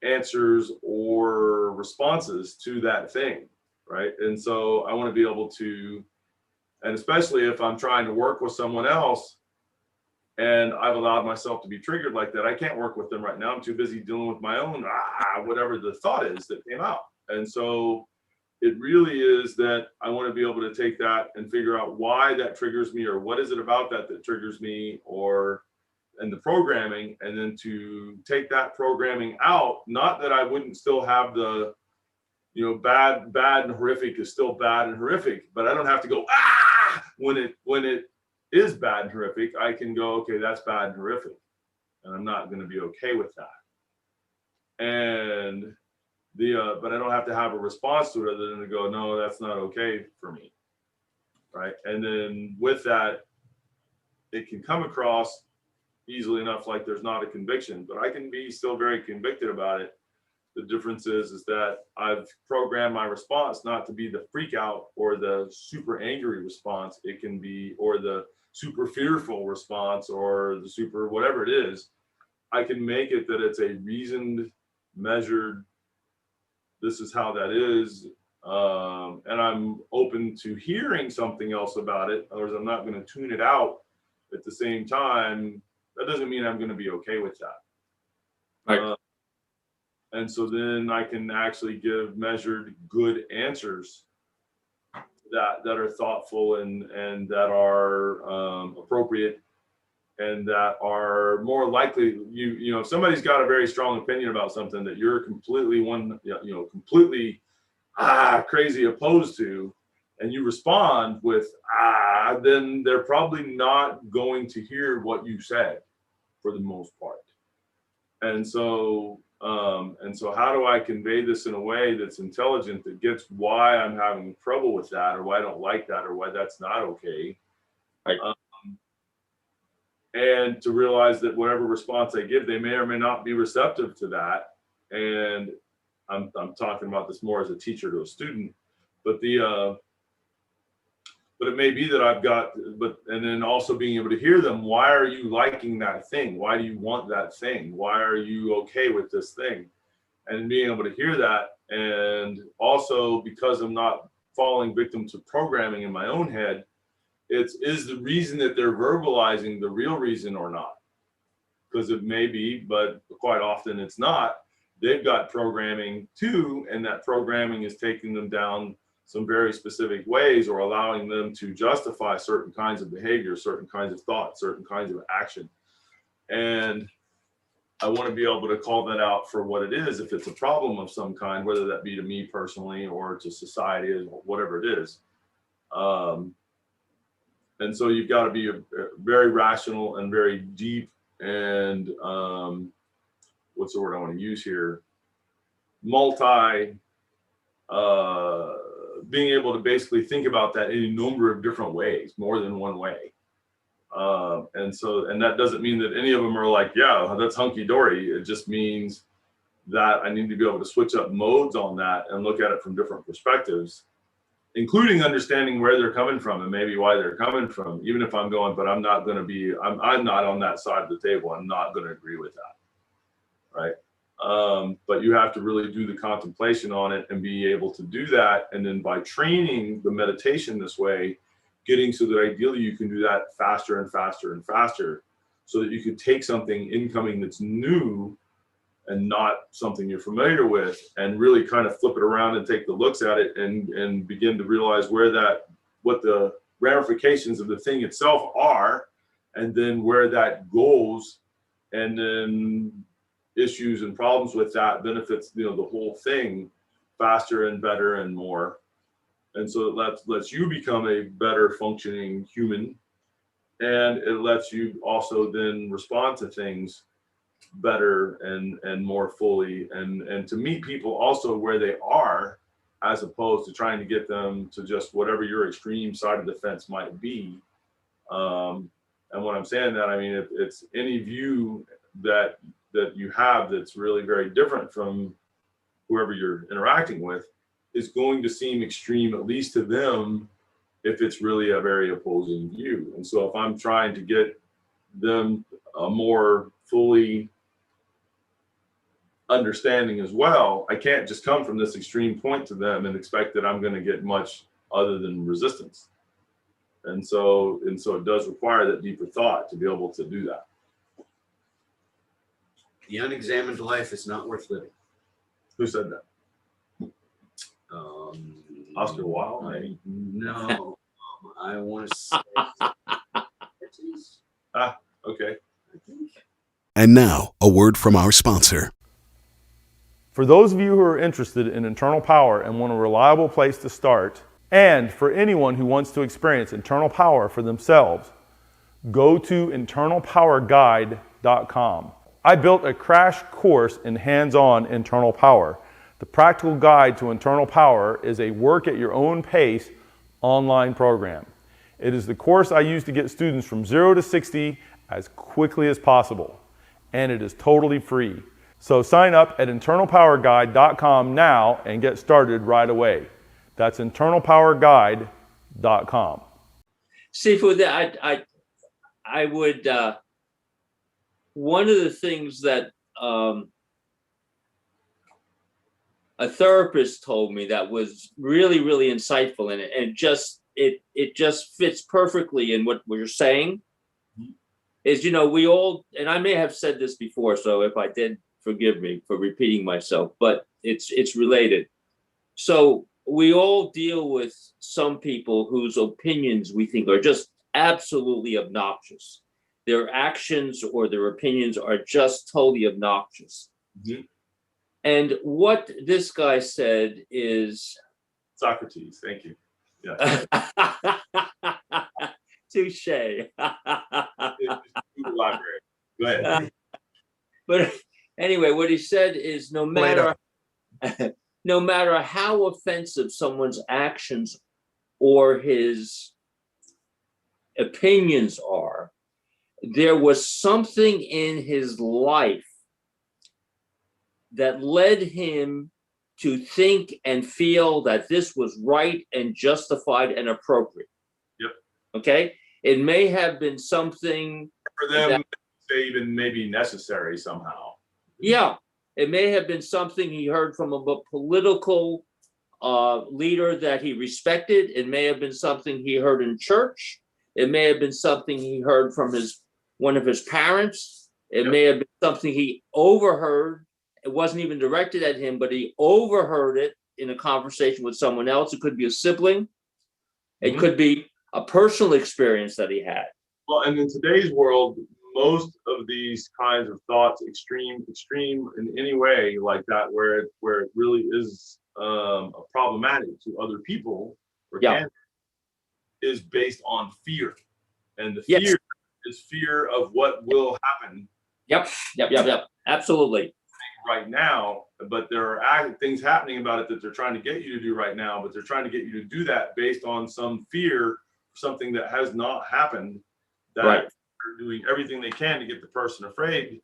answers or responses to that thing, right? And so I want to be able to, and especially if I'm trying to work with someone else and I've allowed myself to be triggered like that, I can't work with them right now. I'm too busy dealing with my own, whatever the thought is that came out. And so it really is that I want to be able to take that and figure out why that triggers me, or what is it about that triggers me, and the programming, and then to take that programming out. Not that I wouldn't still have the, bad and horrific is still bad and horrific, but I don't have to go, when it is bad and horrific. I can go, okay, that's bad and horrific, and I'm not going to be okay with that. And but I don't have to have a response to it other than to go, no, that's not okay for me, right? And then with that, it can come across easily enough like there's not a conviction, but I can be still very convicted about it. The difference is that I've programmed my response not to be the freak out or the super angry response. It can be, or the super fearful response, or the super whatever it is. I can make it that it's a reasoned, measured, this is how that is. And I'm open to hearing something else about it. In other words, I'm not going to tune it out at the same time. That doesn't mean I'm going to be okay with that. Right. And so then I can actually give measured, good answers that are thoughtful and that are appropriate, and that are more likely. You know, if somebody's got a very strong opinion about something that you're completely completely crazy opposed to, and you respond with then they're probably not going to hear what you said for the most part. And so how do I convey this in a way that's intelligent, that gets why I'm having trouble with that, or why I don't like that, or why that's not okay? Right. And to realize that whatever response I give, they may or may not be receptive to that. And I'm talking about this more as a teacher to a student, but it may be that and then also being able to hear them. Why are you liking that thing? Why do you want that thing? Why are you okay with this thing? And being able to hear that. And also, because I'm not falling victim to programming in my own head, is the reason that they're verbalizing the real reason or not? Because it may be, but quite often it's not. They've got programming too, and that programming is taking them down some very specific ways, or allowing them to justify certain kinds of behavior, certain kinds of thought, certain kinds of action. And I want to be able to call that out for what it is, if it's a problem of some kind, whether that be to me personally or to society, or whatever it is. And so you've got to be very rational and very deep, and what's the word I want to use here? Being able to basically think about that in a number of different ways, more than one way. And that doesn't mean that any of them are like, yeah, that's hunky dory. It just means that I need to be able to switch up modes on that and look at it from different perspectives, including understanding where they're coming from and maybe why they're coming from, even if I'm going, but I'm not going to be, I'm not on that side of the table. I'm not going to agree with that. Right. But you have to really do the contemplation on it and be able to do that. And then by training the meditation this way, getting so that ideally you can do that faster and faster and faster, so that you can take something incoming that's new and not something you're familiar with, and really kind of flip it around and take the looks at it and begin to realize what the ramifications of the thing itself are, and then where that goes, and then issues and problems with that benefits, the whole thing faster and better and more. And so it lets you become a better functioning human, and it lets you also then respond to things better and more fully, and to meet people also where they are, as opposed to trying to get them to just whatever your extreme side of the fence might be. And when I'm saying that, I mean, it's any view that you have that's really very different from whoever you're interacting with is going to seem extreme, at least to them, if it's really a very opposing view. And so if I'm trying to get them a more fully understanding as well, I can't just come from this extreme point to them and expect that I'm going to get much other than resistance. And so it does require that deeper thought to be able to do that. The unexamined life is not worth living. Who said that? Oscar Wilde, maybe? No, I want to say. Okay. And now, a word from our sponsor. For those of you who are interested in internal power and want a reliable place to start, and for anyone who wants to experience internal power for themselves, go to internalpowerguide.com. I built a crash course in hands-on internal power. The Practical Guide to Internal Power is a work at your own pace online program. It is the course I use to get students from 0 to 60 as quickly as possible, and it is totally free. So sign up at internalpowerguide.com now and get started right away. That's internalpowerguide.com. See, for that, I would, one of the things that a therapist told me that was really, really insightful, and it just fits perfectly in what we're saying, is, you know, we all, and I may have said this before, so if I did, forgive me for repeating myself, but it's related. So we all deal with some people whose opinions we think are just absolutely obnoxious. Their actions or their opinions are just totally obnoxious. Mm-hmm. And what this guy said is Socrates, thank you. Yeah. touche. Library. Go ahead. But anyway, what he said is no matter how offensive someone's actions or his opinions are, there was something in his life that led him to think and feel that this was right and justified and appropriate. Yep. Okay? It may have been something for them, say even maybe necessary somehow. Yeah. It may have been something he heard from a political leader that he respected. It may have been something he heard in church. It may have been something he heard from one of his parents. It may have been something he overheard. It wasn't even directed at him, but he overheard it in a conversation with someone else. It could be a sibling. It could be a personal experience that he had. Well, and in today's world, most of these kinds of thoughts, extreme in any way like that, where it really is problematic to other people, is based on fear, and the fear is fear of what will happen. Yep. Absolutely. Right now, but there are things happening about it that they're trying to get you to do right now, but they're trying to get you to do that based on some fear, something that has not happened, that they're doing everything they can to get the person afraid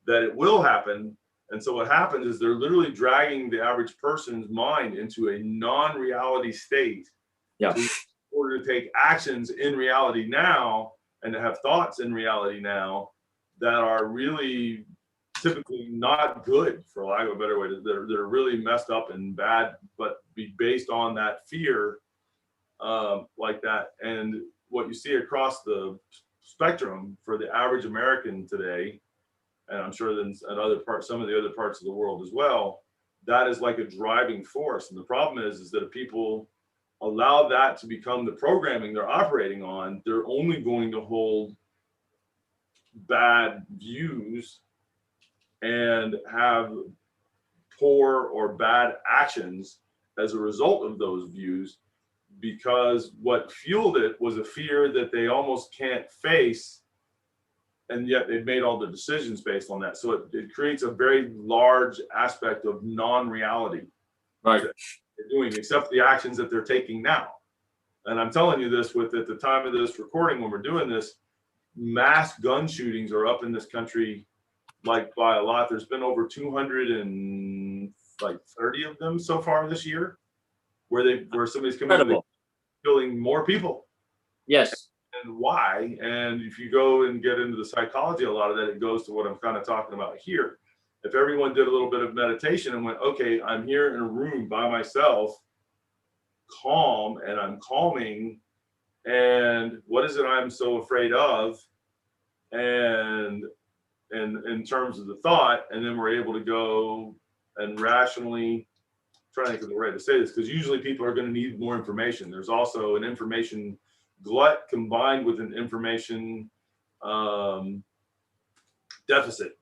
that it will happen. And so what happens is they're literally dragging the average person's mind into a non-reality state in order to take actions in reality now and to have thoughts in reality now that are really typically not good, for lack of a better way. They're really messed up and bad, but be based on that fear like that. And what you see across the spectrum for the average American today, and I'm sure then some of the other parts of the world as well, that is like a driving force. And the problem is that if people allow that to become the programming they're operating on, they're only going to hold bad views and have poor or bad actions as a result of those views, because what fueled it was a fear that they almost can't face, and yet they've made all their decisions based on that. So it creates a very large aspect of non-reality that they're doing, except the actions that they're taking now. And I'm telling you this at the time of this recording, when we're doing this, mass gun shootings are up in this country like by a lot. There's been over 230 of them so far this year, where somebody's coming in killing more people. Yes. And why? And if you go and get into the psychology, a lot of that, it goes to what I'm kind of talking about here. If everyone did a little bit of meditation and went, okay, I'm here in a room by myself, calm, and I'm calming, and what is it I'm so afraid of? And in terms of the thought, and then we're able to go and rationally try to think of the way to say this, because usually people are going to need more information. There's also an information glut combined with an information deficit.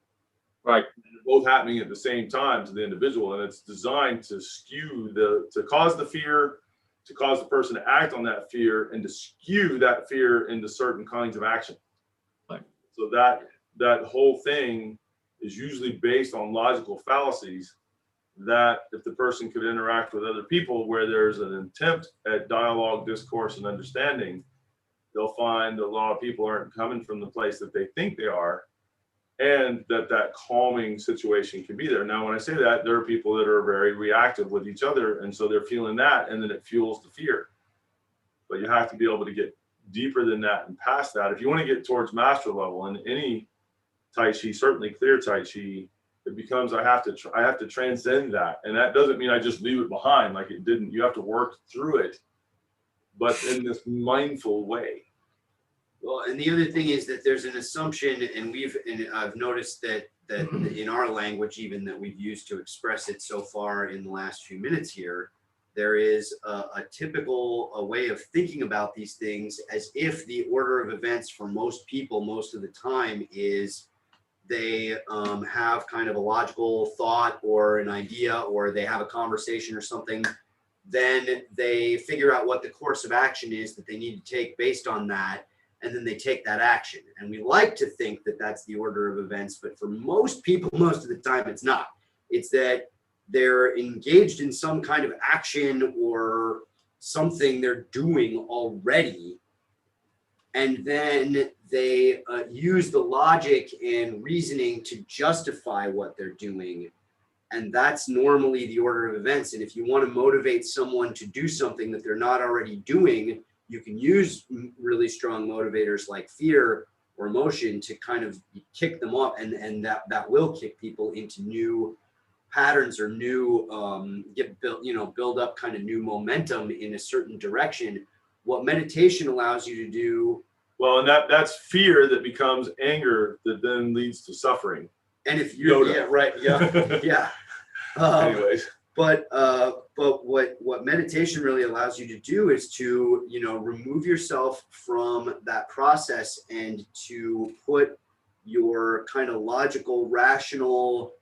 Right. Both happening at the same time to the individual, and it's designed to skew to cause the fear, to cause the person to act on that fear, and to skew that fear into certain kinds of action. Right. So that whole thing is usually based on logical fallacies, that if the person could interact with other people where there's an attempt at dialogue, discourse, and understanding, they'll find a lot of people aren't coming from the place that they think they are. and that calming situation can be there. Now, when I say that, there are people that are very reactive with each other, and so they're feeling that, and then it fuels the fear. But you have to be able to get deeper than that and past that. If you want to get towards master level in any Tai Chi, certainly Clear Tai Chi, it becomes I have to transcend that, and that doesn't mean I just leave it behind like it didn't. You have to work through it, but in this mindful way. Well, and the other thing is that there's an assumption, and I've noticed that in our language, even that we've used to express it so far in the last few minutes here, there is a typical way of thinking about these things as if the order of events for most people most of the time is they have kind of a logical thought or an idea, or they have a conversation or something. Then they figure out what the course of action is that they need to take based on that, and then they take that action. And we like to think that that's the order of events, but for most people, most of the time, it's not. It's that they're engaged in some kind of action or something they're doing already, and then they use the logic and reasoning to justify what they're doing. And that's normally the order of events. And if you want to motivate someone to do something that they're not already doing, you can use really strong motivators like fear or emotion to kind of kick them off, and that will kick people into new patterns or new build up kind of new momentum in a certain direction. What meditation allows you to do, well, and that's fear that becomes anger that then leads to suffering. and if you're yeah. Anyways, but what meditation really allows you to do is to remove yourself from that process and to put your kind of logical, rational,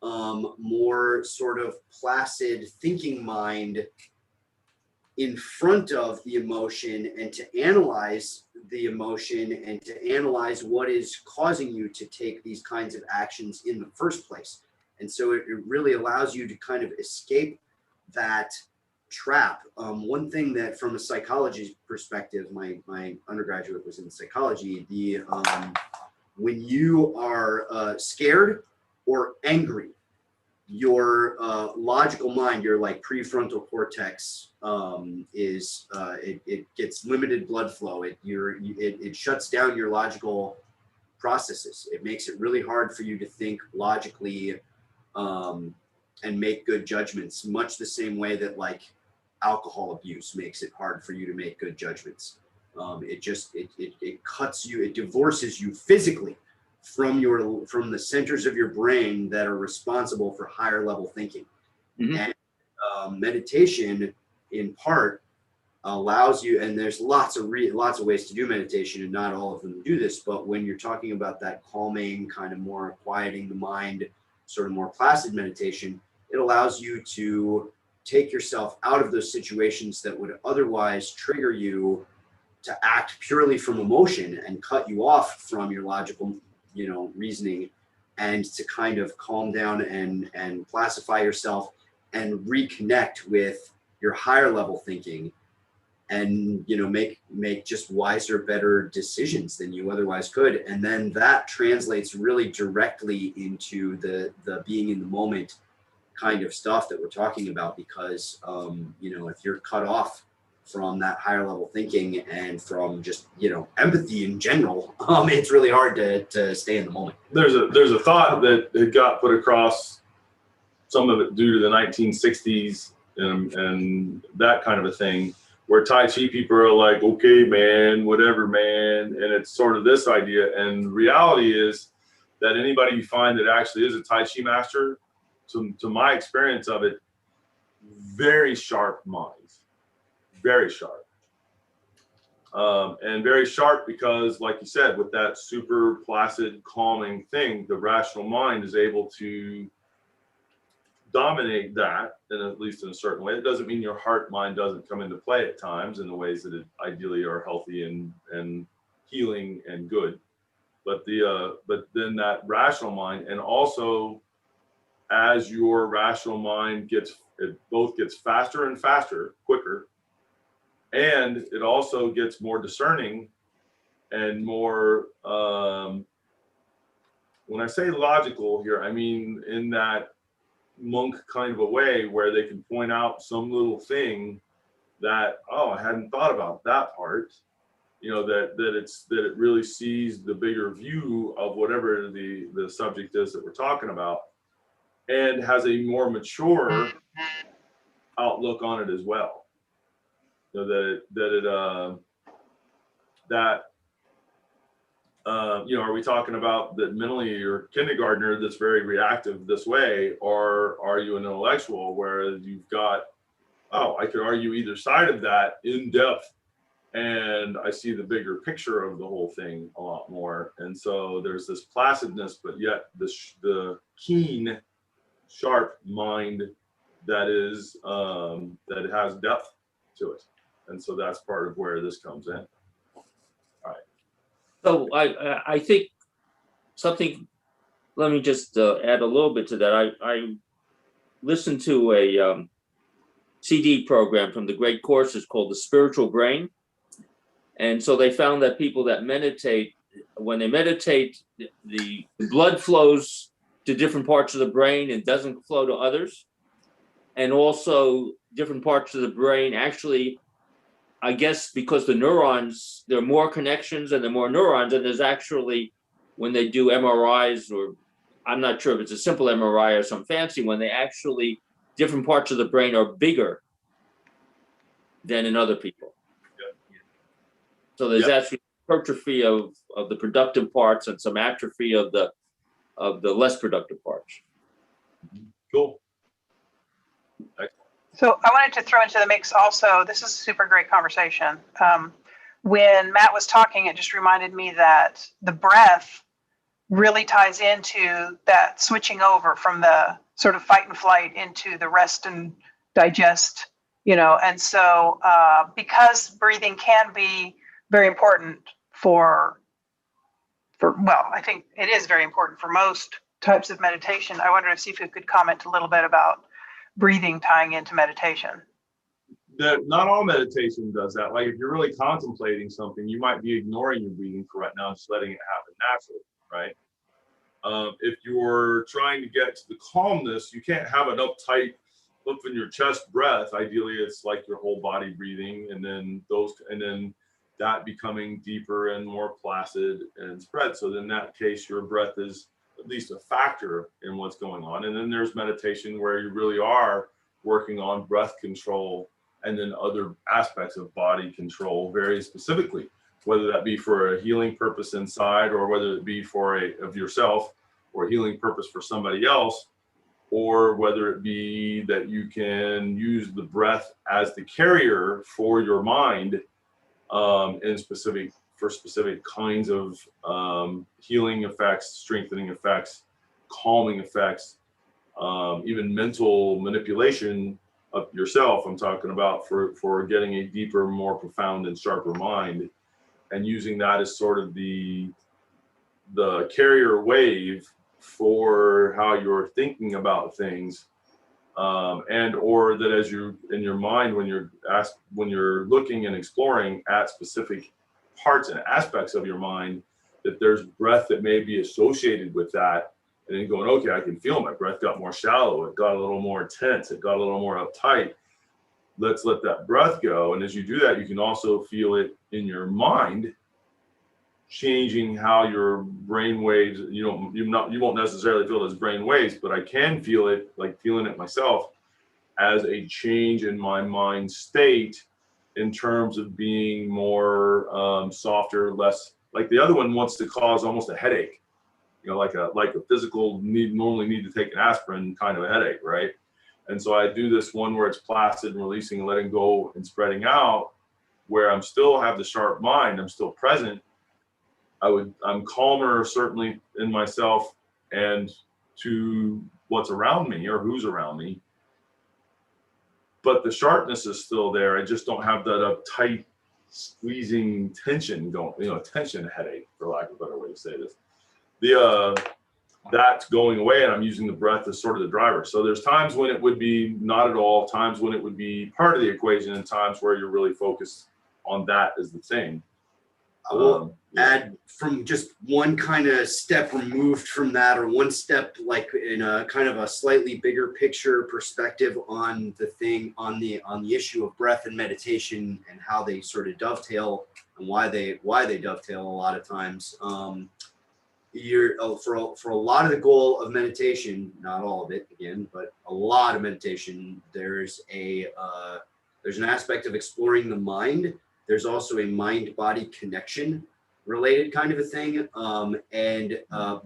more sort of placid thinking mind in front of the emotion, and to analyze the emotion and to analyze what is causing you to take these kinds of actions in the first place. And so it really allows you to kind of escape that trap. One thing that from a psychology perspective, my undergraduate was in psychology, when you are scared or angry, your logical mind, your like prefrontal cortex it gets limited blood flow. It shuts down your logical processes. It makes it really hard for you to think logically and make good judgments, much the same way that like alcohol abuse makes it hard for you to make good judgments. It cuts you, it divorces you physically from the centers of your brain that are responsible for higher level thinking. Mm-hmm. And meditation in part allows you, and there's lots of ways to do meditation, and not all of them do this, but when you're talking about that calming, kind of more quieting the mind, sort of more placid meditation, it allows you to take yourself out of those situations that would otherwise trigger you to act purely from emotion and cut you off from your logical reasoning, and to kind of calm down and classify yourself and reconnect with your higher level thinking, and make just wiser, better decisions than you otherwise could. And then that translates really directly into the being in the moment kind of stuff that we're talking about, because if you're cut off from that higher level thinking and from just empathy in general, it's really hard to stay in the moment. There's a thought that it got put across, some of it due to the 1960s and that kind of a thing, where Tai Chi people are like, okay, man, whatever, man. And it's sort of this idea. And reality is that anybody you find that actually is a Tai Chi master, to my experience of it, very sharp minds, very sharp. And very sharp because, like you said, with that super placid, calming thing, the rational mind is able to dominate that, and at least in a certain way. It doesn't mean your heart mind doesn't come into play at times in the ways that it ideally are healthy and healing and good. But then that rational mind, and also as your rational mind both gets faster and faster, quicker, and it also gets more discerning and more when I say logical here, I mean in that monk kind of a way where they can point out some little thing that, oh, I hadn't thought about that part, you know, that it really sees the bigger view of whatever the subject is that we're talking about, and has a more mature outlook on it as well. You know, you know, are we talking about that mentally you're kindergartner that's very reactive this way, or are you an intellectual where you've got, oh, I could argue either side of that in depth, and I see the bigger picture of the whole thing a lot more. And so there's this placidness, but yet the keen, sharp mind that is that has depth to it. And so that's part of where this comes in. So I think something, let me just add a little bit to that. I listened to a CD program from the Great Courses called The Spiritual Brain. And so they found that people that meditate, when they meditate, the blood flows to different parts of the brain and doesn't flow to others. And also different parts of the brain actually, I guess because the neurons, there are more connections and there are more neurons, and there's actually, when they do MRIs, or I'm not sure if it's a simple MRI or some fancy one, they actually, different parts of the brain are bigger than in other people. So there's actually hypertrophy of the productive parts and some atrophy of the less productive parts. Cool. So I wanted to throw into the mix also, this is a super great conversation. When Matt was talking, it just reminded me that the breath really ties into that switching over from the sort of fight and flight into the rest and digest, you know. And so because breathing can be very important for, well, I think it is very important for most types of meditation. I wanted to see if you could comment a little bit about breathing tying into meditation. Not all meditation does that. Like if you're really contemplating something, you might be ignoring your breathing for right now, just letting it happen naturally, right? If you're trying to get to the calmness, you can't have an uptight, up in your chest breath. Ideally, it's like your whole body breathing, and then that becoming deeper and more placid and spread. So in that case, your breath is at least a factor in what's going on. And then there's meditation where you really are working on breath control and then other aspects of body control very specifically, whether that be for a healing purpose inside, or whether it be for of yourself, or a healing purpose for somebody else, or whether it be that you can use the breath as the carrier for your mind for specific kinds of healing effects, strengthening effects, calming effects, even mental manipulation of yourself. I'm talking about for getting a deeper, more profound and sharper mind, and using that as sort of the carrier wave for how you're thinking about things. And or that as you in your mind, when you're looking and exploring at specific parts and aspects of your mind, that there's breath that may be associated with that, and then going, okay, I can feel my breath got more shallow, it got a little more tense, it got a little more uptight. Let's let that breath go. And as you do that, you can also feel it in your mind changing how your brain waves, you won't necessarily feel it as brain waves, but I can feel it, like feeling it myself, as a change in my mind state in terms of being more softer, less, like the other one wants to cause almost a headache, like a physical normally need to take an aspirin kind of a headache, right? And so I do this one where it's placid and releasing and letting go and spreading out, where I'm still have the sharp mind, I'm still present. I'm calmer, certainly in myself and to what's around me or who's around me. But the sharpness is still there. I just don't have that uptight, squeezing tension going, tension headache, for lack of a better way to say this. That's going away, and I'm using the breath as sort of the driver. So there's times when it would be not at all, times when it would be part of the equation, and times where you're really focused on that as the thing. I will add from just one kind of step removed from that, or one step like in a kind of a slightly bigger picture perspective on the thing, on the issue of breath and meditation and how they sort of dovetail and why they dovetail a lot of times. For a lot of the goal of meditation, not all of it again, but a lot of meditation, there's an aspect of exploring the mind. There's also a mind-body connection related kind of a thing. And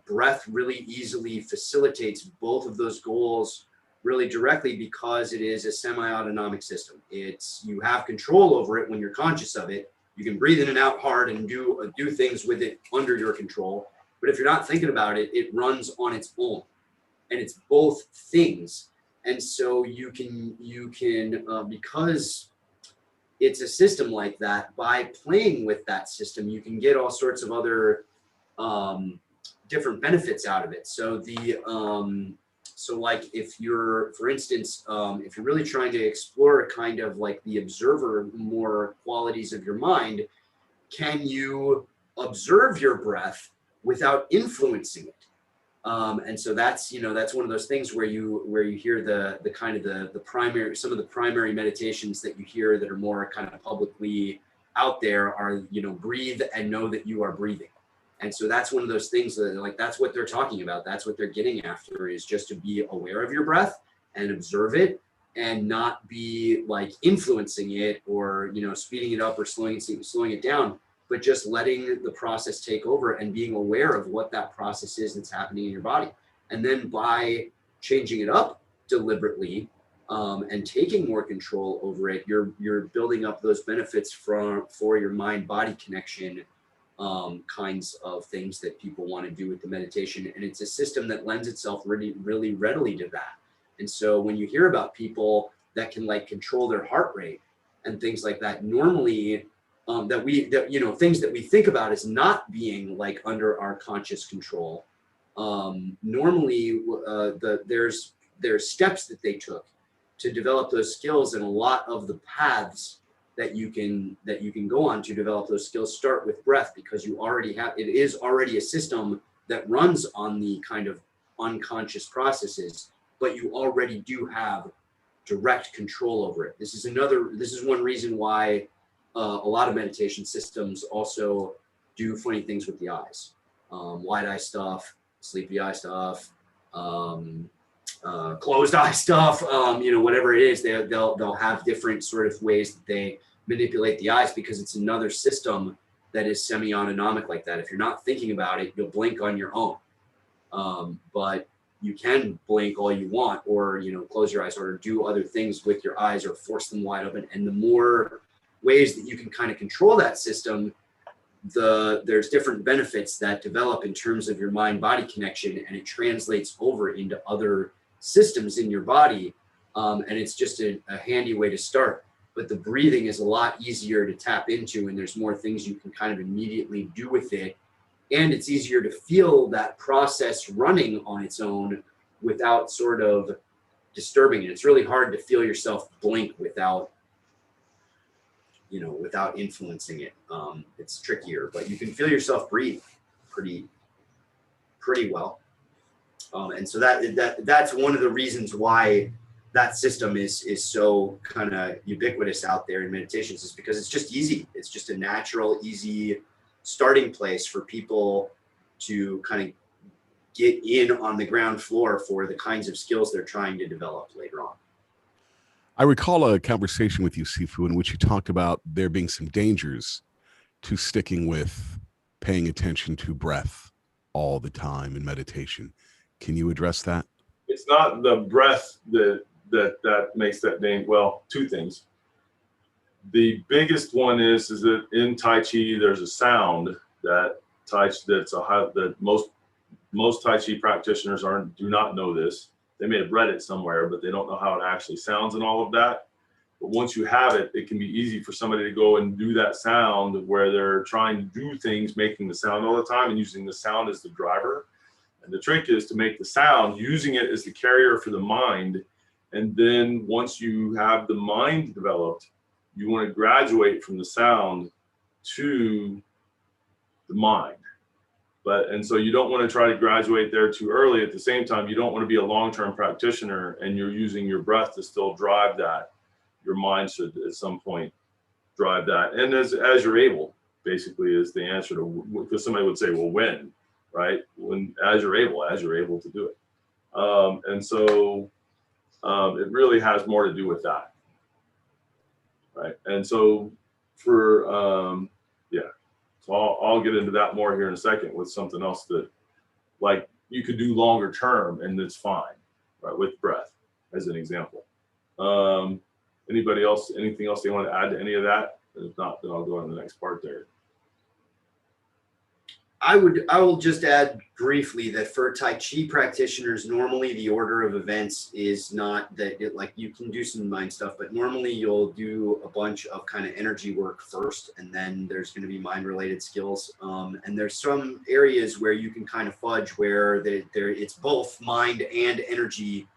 breath really easily facilitates both of those goals really directly, because it is a semi-autonomic system. You have control over it when you're conscious of it. You can breathe in and out hard and do things with it under your control. But if you're not thinking about it, it runs on its own, and it's both things. And so you can because it's a system like that, by playing with that system, you can get all sorts of other different benefits out of it. So so like if you're, for instance, if you're really trying to explore kind of like the observer more qualities of your mind, can you observe your breath without influencing it? And so that's one of those things where you hear the kind of the primary, some of the primary meditations that you hear that are more kind of publicly out there are, breathe and know that you are breathing. And so that's one of those things that, like, that's what they're talking about. That's what they're getting after, is just to be aware of your breath and observe it, and not be like influencing it or, speeding it up or slowing it down, but just letting the process take over and being aware of what that process is that's happening in your body. And then by changing it up deliberately and taking more control over it, you're building up those benefits for your mind-body connection kinds of things that people want to do with the meditation. And it's a system that lends itself really, really readily to that. And so when you hear about people that can like control their heart rate and things like that, normally things that we think about as not being like under our conscious control, normally there's steps that they took to develop those skills, and a lot of the paths that you can go on to develop those skills start with breath, because it is already a system that runs on the kind of unconscious processes, but you already do have direct control over it. This is one reason why a lot of meditation systems also do funny things with the eyes, wide eye stuff, sleepy eye stuff, closed eye stuff, whatever it is, they'll have different sort of ways that they manipulate the eyes, because it's another system that is semi-autonomic like that. If you're not thinking about it, you'll blink on your own. But you can blink all you want, or, close your eyes, or do other things with your eyes, or force them wide open. And the more ways that you can kind of control that system, there's different benefits that develop in terms of your mind-body connection, and it translates over into other systems in your body. And it's just a handy way to start. But the breathing is a lot easier to tap into, and there's more things you can kind of immediately do with it. And it's easier to feel that process running on its own without sort of disturbing it. It's really hard to feel yourself blink without influencing it. It's trickier, but you can feel yourself breathe pretty well. And so that's one of the reasons why that system is so kind of ubiquitous out there in meditations, is because it's just easy. It's just a natural, easy starting place for people to kind of get in on the ground floor for the kinds of skills they're trying to develop later on. I recall a conversation with you, Sifu, in which you talked about there being some dangers to sticking with paying attention to breath all the time in meditation. Can you address that? It's not the breath that makes that danger. Well, two things. The biggest one is that in Tai Chi there's a sound that most Tai Chi practitioners do not know this. They may have read it somewhere, but they don't know how it actually sounds and all of that. But once you have it, it can be easy for somebody to go and do that sound where they're trying to do things, making the sound all the time and using the sound as the driver. And the trick is to make the sound, using it as the carrier for the mind. And then once you have the mind developed, you want to graduate from the sound to the mind. And so you don't want to try to graduate there too early. At the same time, you don't want to be a long-term practitioner and you're using your breath to still drive that. Your mind should at some point drive that. And as you're able, basically, is the answer to, because somebody would say, well, when, right? As you're able to do it. And so it really has more to do with that. Right. And so so I'll get into that more here in a second with something else that like you could do longer term and it's fine, right? With breath as an example. Anybody else, anything else they want to add to any of that? If not, then I'll go on to the next part there. I will just add briefly that for Tai Chi practitioners, normally the order of events is not that like you can do some mind stuff, but normally you'll do a bunch of kind of energy work first, and then there's going to be mind related skills. And there's some areas where you can kind of fudge where it's both mind and energy.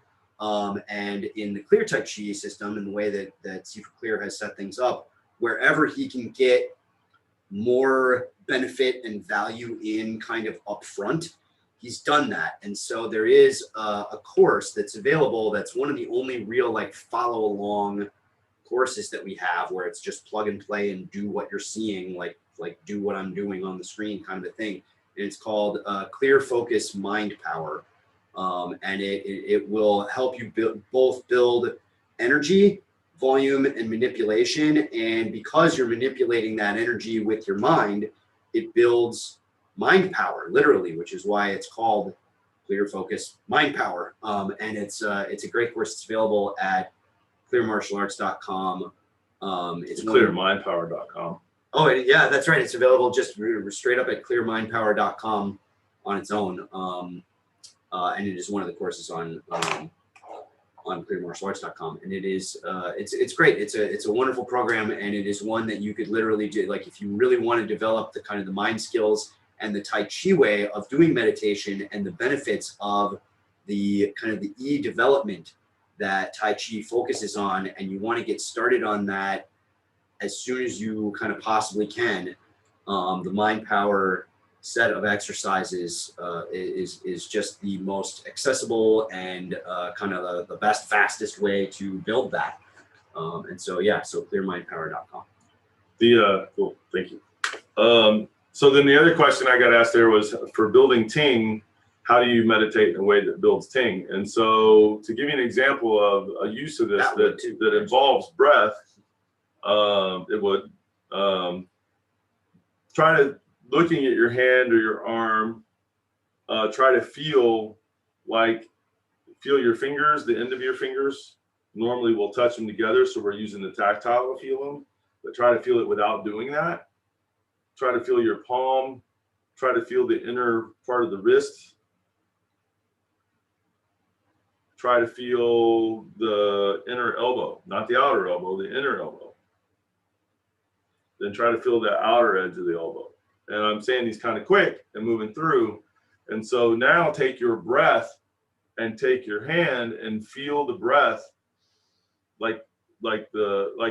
And in the Clear Tai Chi system, and the way that Sifu Clear has set things up, wherever he can get more benefit and value in kind of upfront, he's done that. And so there is a course that's available that's one of the only real like follow along courses that we have, where it's just plug and play and do what you're seeing, like do what I'm doing on the screen kind of a thing. And it's called Clear Focus Mind Power. And it will help you build energy, volume, and manipulation. And because you're manipulating that energy with your mind, it builds mind power, literally, which is why it's called Clear Focus Mind Power. And it's a great course. It's available at clearmartialarts.com. It's clearmindpower.com. Oh, yeah, that's right. It's available just straight up at clearmindpower.com on its own. And it is one of the courses on clearmartialarts.com, and it is it's great. It's a wonderful program, and it is one that you could literally do, like if you really want to develop the kind of the mind skills and the Tai Chi way of doing meditation and the benefits of the kind of the E development that Tai Chi focuses on, and you want to get started on that as soon as you kind of possibly can. The Mind Power set of exercises is just the most accessible and kind of the best, fastest way to build that. And so, yeah, so clearmindpower.com. Cool, thank you. So then the other question I got asked there was, for building Ting, how do you meditate in a way that builds Ting? And so to give you an example of a use of this that involves breath, it would try to, looking at your hand or your arm, try to feel your fingers, the end of your fingers. Normally we'll touch them together, so we're using the tactile to feel them, but try to feel it without doing that. Try to feel your palm, try to feel the inner part of the wrist. Try to feel the inner elbow, not the outer elbow, the inner elbow. Then try to feel the outer edge of the elbow. And I'm saying these kind of quick and moving through. And so now take your breath and take your hand and feel the breath like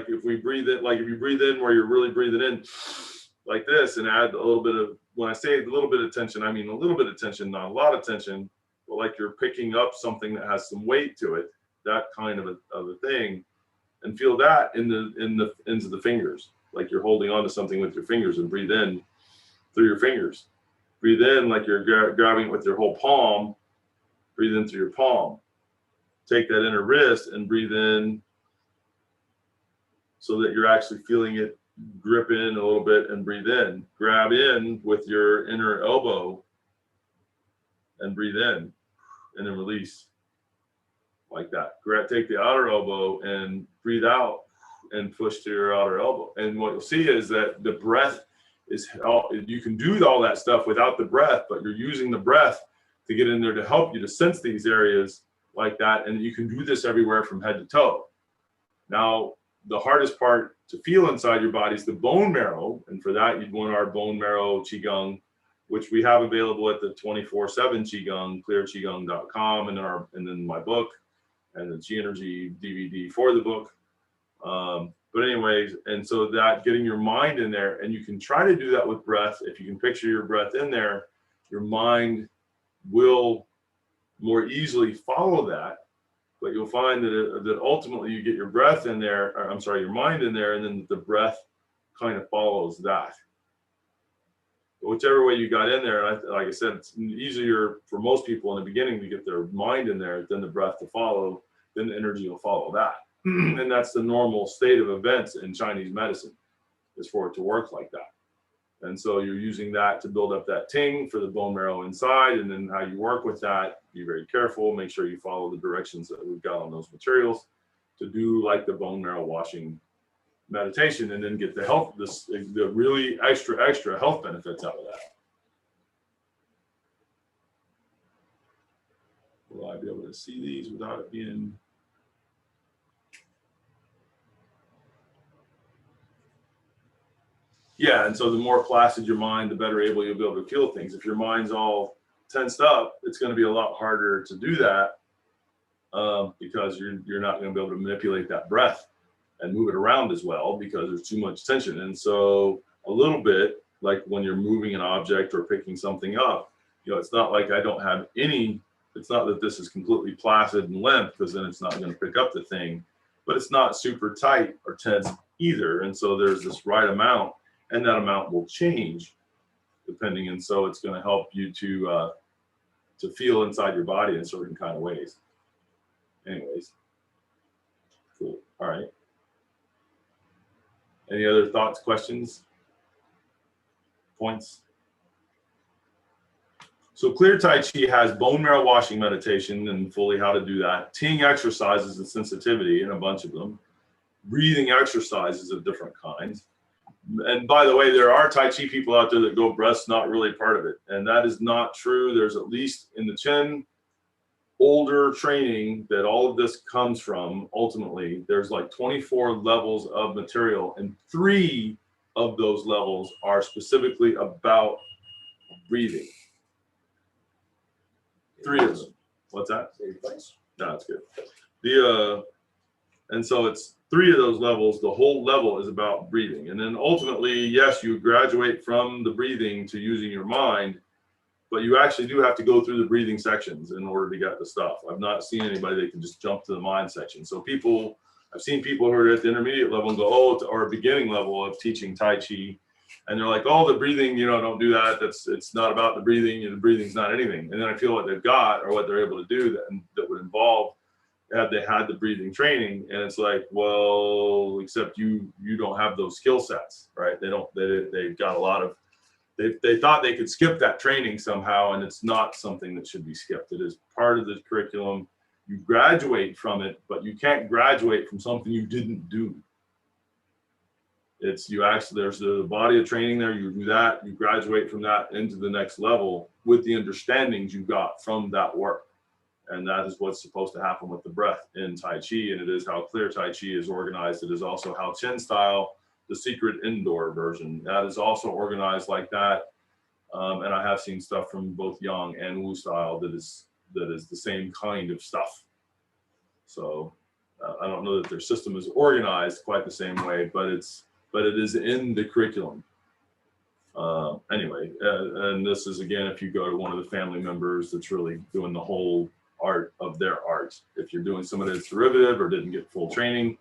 if we breathe it, like if you breathe in where you're really breathing in like this, and add a little bit of, when I say a little bit of tension, I mean a little bit of tension, not a lot of tension, but like you're picking up something that has some weight to it, that kind of a thing, and feel that in the ends of the fingers, like you're holding on to something with your fingers, and breathe in through your fingers. Breathe in like you're grabbing it with your whole palm. Breathe in through your palm. Take that inner wrist and breathe in so that you're actually feeling it grip in a little bit, and breathe in. Grab in with your inner elbow and breathe in, and then release like that. Take the outer elbow and breathe out and push to your outer elbow. And what you'll see is that the breath is, you can do all that stuff without the breath, but you're using the breath to get in there to help you to sense these areas like that. And you can do this everywhere from head to toe. Now, the hardest part to feel inside your body is the bone marrow. And for that, you'd want our bone marrow Qigong, which we have available at the 24/7 Qigong, clearqigong.com, and then my book and the G Energy DVD for the book. But anyways, and so that getting your mind in there, and you can try to do that with breath. If you can picture your breath in there, your mind will more easily follow that. But you'll find that ultimately you get your breath in there, or I'm sorry, your mind in there, and then the breath kind of follows that. But whichever way you got in there, like I said, it's easier for most people in the beginning to get their mind in there, then the breath to follow, then the energy will follow that. And that's the normal state of events in Chinese medicine, is for it to work like that. And so you're using that to build up that ting for the bone marrow inside, and then how you work with that, be very careful, make sure you follow the directions that we've got on those materials to do like the bone marrow washing meditation, and then get the health, the really extra health benefits out of that. Will I be able to see these without it being... Yeah, and so the more placid your mind, the better able you'll be able to feel things. If your mind's all tensed up, it's going to be a lot harder to do that because you're not going to be able to manipulate that breath and move it around as well because there's too much tension. And so a little bit like when you're moving an object or picking something up, it's not like I don't have any, it's not that this is completely placid and limp, because then it's not going to pick up the thing, but it's not super tight or tense either. And so there's this right amount, and that amount will change depending. And so it's going to help you to feel inside your body in certain kind of ways. Anyways, cool. All right. Any other thoughts, questions, points? So Clear Tai Chi has bone marrow washing meditation and fully how to do that, Ting exercises and sensitivity, and a bunch of them, breathing exercises of different kinds. And by the way, there are Tai Chi people out there that go breath's not really part of it. And that is not true. There's at least in the Chen older training that all of this comes from. Ultimately, there's like 24 levels of material, and 3 of those levels are specifically about breathing. 3 of them. What's that? No, that's good. And so it's 3 of those levels. The whole level is about breathing. And then ultimately, yes, you graduate from the breathing to using your mind, but you actually do have to go through the breathing sections in order to get the stuff. I've not seen anybody that can just jump to the mind section. So I've seen people who are at the intermediate level and go, or beginning level of teaching Tai Chi, and they're like, oh, the breathing, don't do that. It's not about the breathing. The breathing's not anything. And then I feel what they've got or what they're able to do that would involve had they had the breathing training. And it's like, well, except you don't have those skill sets, right? They've got a lot of, they thought they could skip that training somehow, and it's not something that should be skipped. It is part of the curriculum. You graduate from it, but you can't graduate from something you didn't do. There's a body of training there. You do that, you graduate from that into the next level with the understandings you got from that work. And that is what's supposed to happen with the breath in Tai Chi. And it is how Clear Tai Chi is organized. It is also how Chen style, the secret indoor version, that is also organized like that. And I have seen stuff from both Yang and Wu style that is the same kind of stuff. So I don't know that their system is organized quite the same way, but it is in the curriculum. Anyway, and this is, again, if you go to one of the family members that's really doing the whole art of their art. If you're doing someone that's derivative or didn't get full training,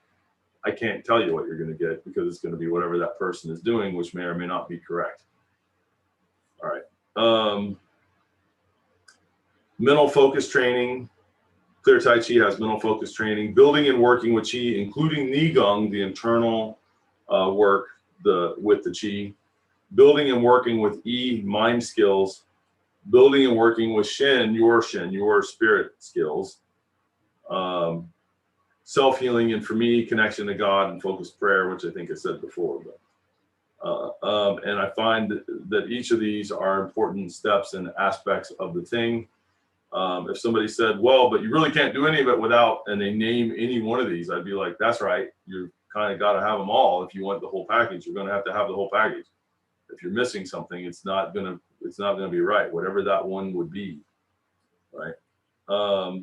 I can't tell you what you're going to get, because it's going to be whatever that person is doing, which may or may not be correct. All right. Mental focus training. Clear Tai Chi has mental focus training, building and working with Qi, including Nigong, the internal work with the Qi, building and working with Yi, mind skills, building and working with Shen, your spirit skills, self-healing, and for me, connection to God and focused prayer, which I think I said before. And I find that each of these are important steps and aspects of the thing. If somebody said, well, but you really can't do any of it without, and they name any one of these, I'd be like, that's right. You kind of got to have them all. If you want the whole package, you're going to have the whole package. If you're missing something, it's not going to be right, whatever that one would be, right? All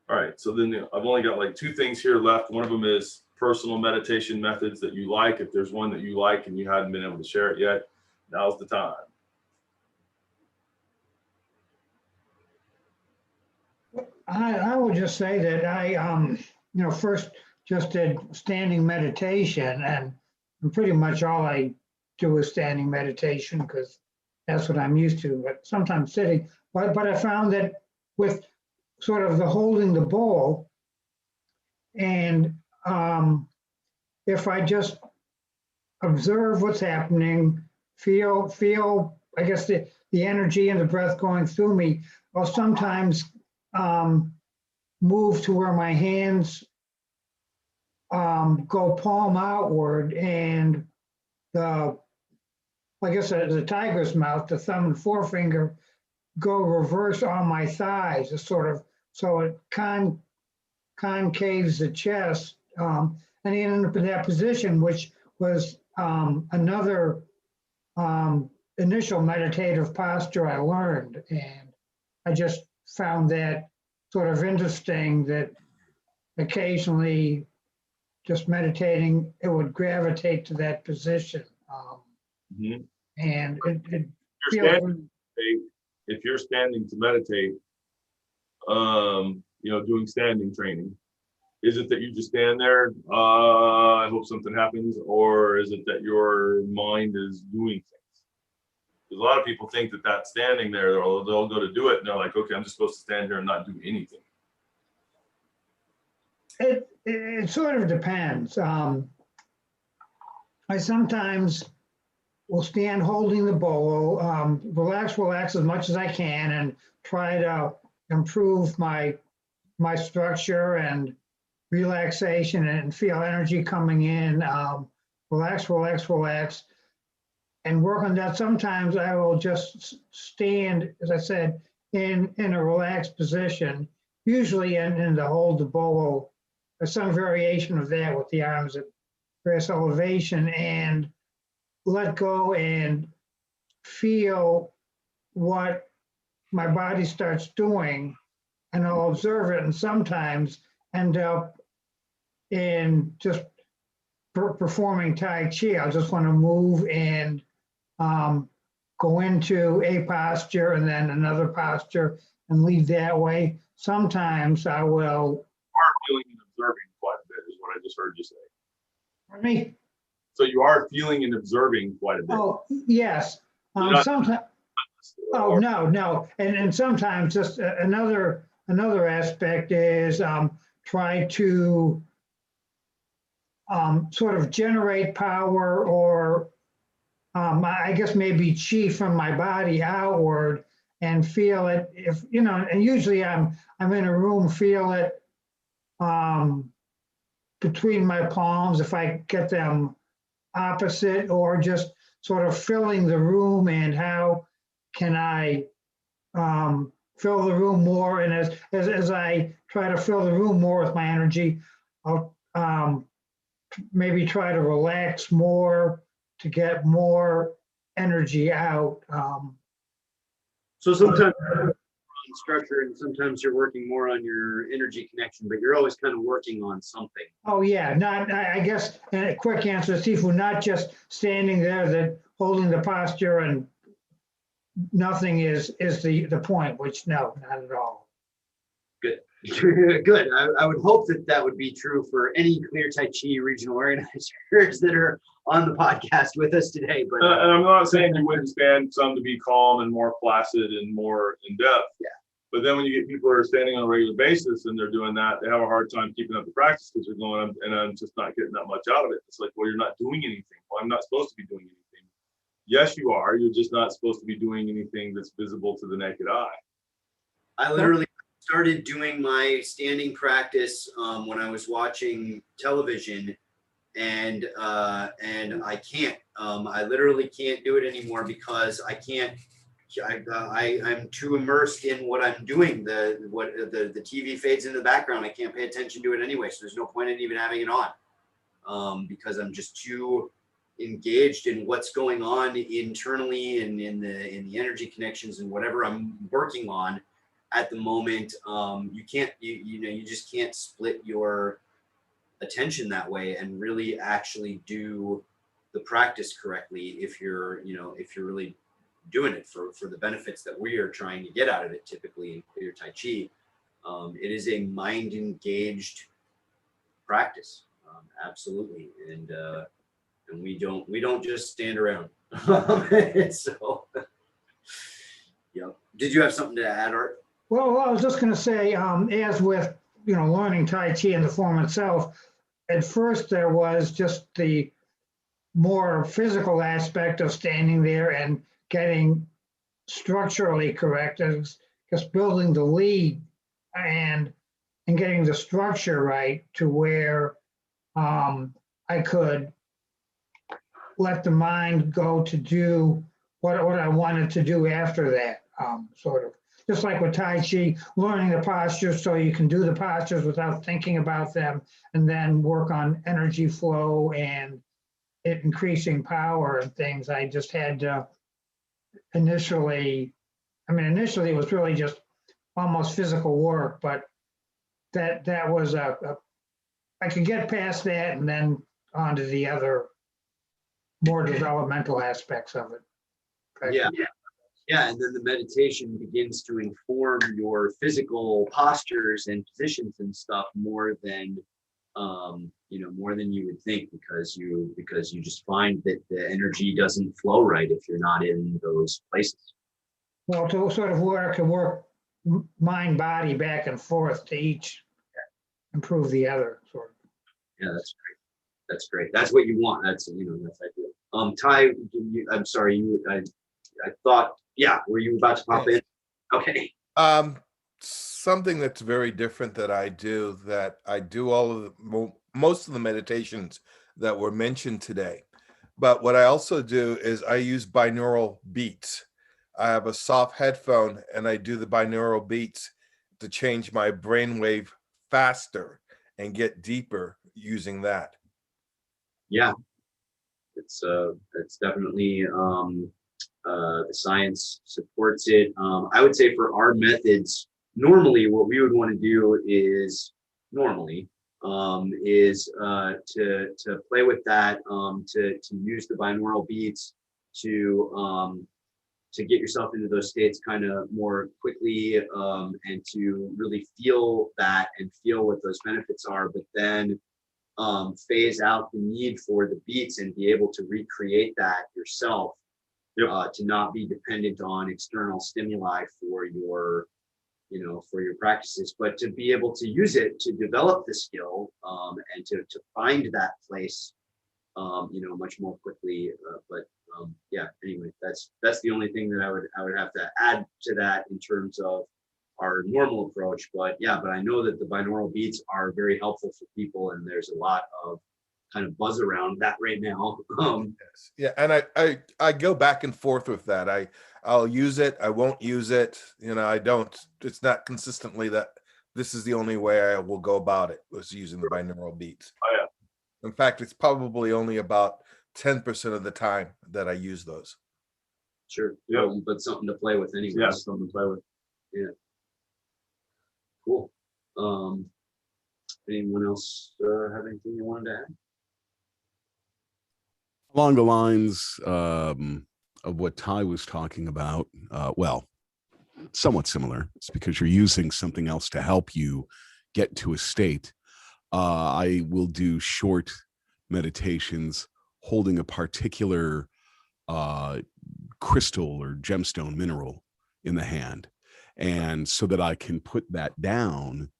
right, so then I've only got like 2 things here left. One of them is personal meditation methods that you like. If there's one that you like and you hadn't been able to share it yet, now's the time. I would just say that I first just did standing meditation, and pretty much all I do is standing meditation because that's what I'm used to, but sometimes sitting. But I found that with sort of the holding the bowl, and if I just observe what's happening, feel, I guess the energy and the breath going through me, I'll sometimes move to where my hands go palm outward, and I guess the tiger's mouth, the thumb and forefinger go reverse on my thighs. It's sort of, so it concaves the chest, and I ended up in that position, which was another initial meditative posture I learned, and I just found that sort of interesting that occasionally just meditating, it would gravitate to that position. And it feels, if you're standing to meditate, doing standing training, is it that you just stand there, I hope something happens, or is it that your mind is doing things? Because a lot of people think that standing there, they'll go to do it and they're like, okay, I'm just supposed to stand here and not do anything. It sort of depends. I sometimes will stand holding the bowl, relax as much as I can, and try to improve my structure and relaxation and feel energy coming in. Relax, and work on that. Sometimes I will just stand, as I said, in a relaxed position, usually in the hold the bowl, or some variation of that with the arms at various elevation, and let go and feel what my body starts doing, and I'll observe it, and sometimes end up in just performing Tai Chi. I just want to move and go into a posture and then another posture and leave that way. Sometimes I will. Feeling and observing quite a bit is what I just heard you say. For me. So you are feeling and observing quite a bit. Oh, yes. Sometimes. Oh, no. And sometimes just another aspect is try to sort of generate power, or I guess maybe chi from my body outward, and feel it. If and usually I'm in a room, feel it between my palms if I get them opposite, or just sort of filling the room, and how can I fill the room more. And as I try to fill the room more with my energy, I'll maybe try to relax more to get more energy out. So sometimes structure, and sometimes you're working more on your energy connection, but you're always kind of working on something. Oh yeah, I guess a quick answer, Sifu, not just standing there, that holding the posture and nothing is the point, which no, not at all. Good. Good. I would hope that would be true for any Clear Tai Chi regional organizers that are on the podcast with us today. But and I'm not saying you wouldn't stand some to be calm and more placid and more in depth. Yeah. But then when you get people who are standing on a regular basis and they're doing that, they have a hard time keeping up the practice because they're going, and I'm just not getting that much out of it. It's like, well, you're not doing anything. Well, I'm not supposed to be doing anything. Yes, you are. You're just not supposed to be doing anything that's visible to the naked eye. I literally started doing my standing practice when I was watching television, and I can't. I literally can't do it anymore because I can't. I'm too immersed in what I'm doing. The TV fades into the background. I can't pay attention to it anyway, so there's no point in even having it on because I'm just too engaged in what's going on internally and in the energy connections and whatever I'm working on at the moment. You just can't split your attention that way and really actually do the practice correctly if you're really doing it for the benefits that we are trying to get out of it typically in Clear Tai Chi. It is a mind engaged practice, absolutely, and we don't just stand around. So yeah, did you have something to add, Art? Well, I was just going to say, as with, learning Tai Chi and the form itself, at first there was just the more physical aspect of standing there and getting structurally correct, as just building the lead and getting the structure right to where I could let the mind go to do what I wanted to do after that, sort of. Just like with Tai Chi, learning the postures so you can do the postures without thinking about them, and then work on energy flow and it increasing power and things. I just had to initially it was really just almost physical work, but that was I could get past that and then on to the other more developmental aspects of it. Yeah, and then the meditation begins to inform your physical postures and positions and stuff more than more than you would think, because you just find that the energy doesn't flow right if you're not in those places. Well, to sort of work mind body back and forth to each improve the other, sort of. Yeah, that's great. That's great. That's what you want. That's that's ideal. Ty, I'm sorry, I thought, yeah, were you about to pop in? Okay. Something that's very different that I do all of most of the meditations that were mentioned today. But what I also do is I use binaural beats. I have a soft headphone and I do the binaural beats to change my brainwave faster and get deeper using that. Yeah, it's definitely the science supports it. I would say for our methods, normally what we would want to do is to play with that, to use the binaural beats to get yourself into those states kind of more quickly, and to really feel that and feel what those benefits are, but then phase out the need for the beats and be able to recreate that yourself. To not be dependent on external stimuli for your practices, but to be able to use it to develop the skill, and to find that place, much more quickly. Anyway, that's the only thing that I would have to add to that in terms of our normal approach. But I know that the binaural beats are very helpful for people, and there's a lot of kind of buzz around that right now. Yes. Yeah, and I go back and forth with that. I'll use it, I won't use it. I don't. It's not consistently that this is the only way I will go about it, was using the binaural beats. Oh yeah. In fact, it's probably only about 10% of the time that I use those. Sure. Yeah, but something to play with anyway. Yeah, something to play with. Yeah. Cool. Anyone else have anything they wanted to add? Along the lines of what Ty was talking about, well, somewhat similar. It's because you're using something else to help you get to a state. I will do short meditations holding a particular crystal or gemstone mineral in the hand, and so that I can put that down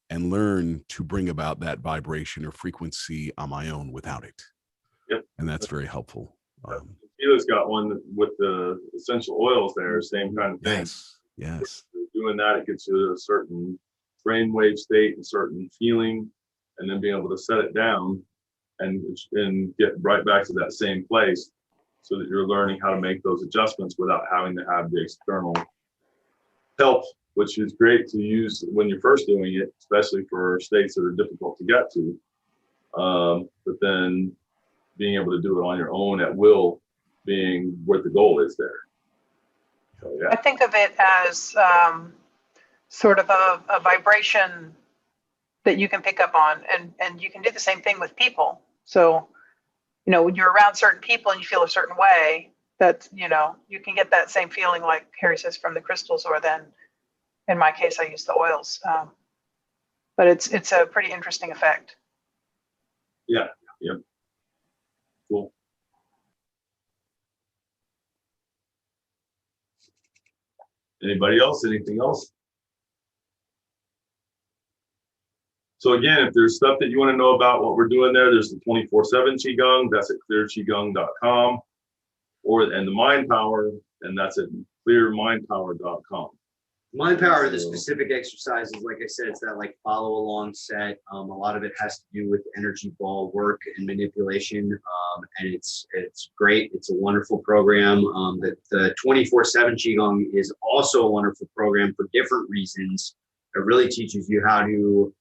and learn to bring about that vibration or frequency on my own without it. Yep. And that's very helpful. Tequila's got one with the essential oils there, same kind of thing. Yes. Doing that, it gets you a certain brainwave state and certain feeling, and then being able to set it down and get right back to that same place, so that you're learning how to make those adjustments without having to have the external help, which is great to use when you're first doing it, especially for states that are difficult to get to. But then being able to do it on your own at will, being what the goal is there. So, yeah. I think of it as sort of a vibration that you can pick up on, and you can do the same thing with people. So, when you're around certain people and you feel a certain way, that, you can get that same feeling, like Harry says, from the crystals, or then in my case, I use the oils. But it's a pretty interesting effect. Yeah. Yep. Cool. Anybody else? Anything else? So again, if there's stuff that you want to know about what we're doing there, there's the 24/7 Qigong. That's at clearqigong.com, and the Mind Power, and that's at clearmindpower.com. Mind Power, the specific exercises, like I said, it's that like follow along set. A lot of it has to do with energy ball work and manipulation, and it's great. It's a wonderful program. The 24/7 Qigong is also a wonderful program for different reasons. It really teaches you how to,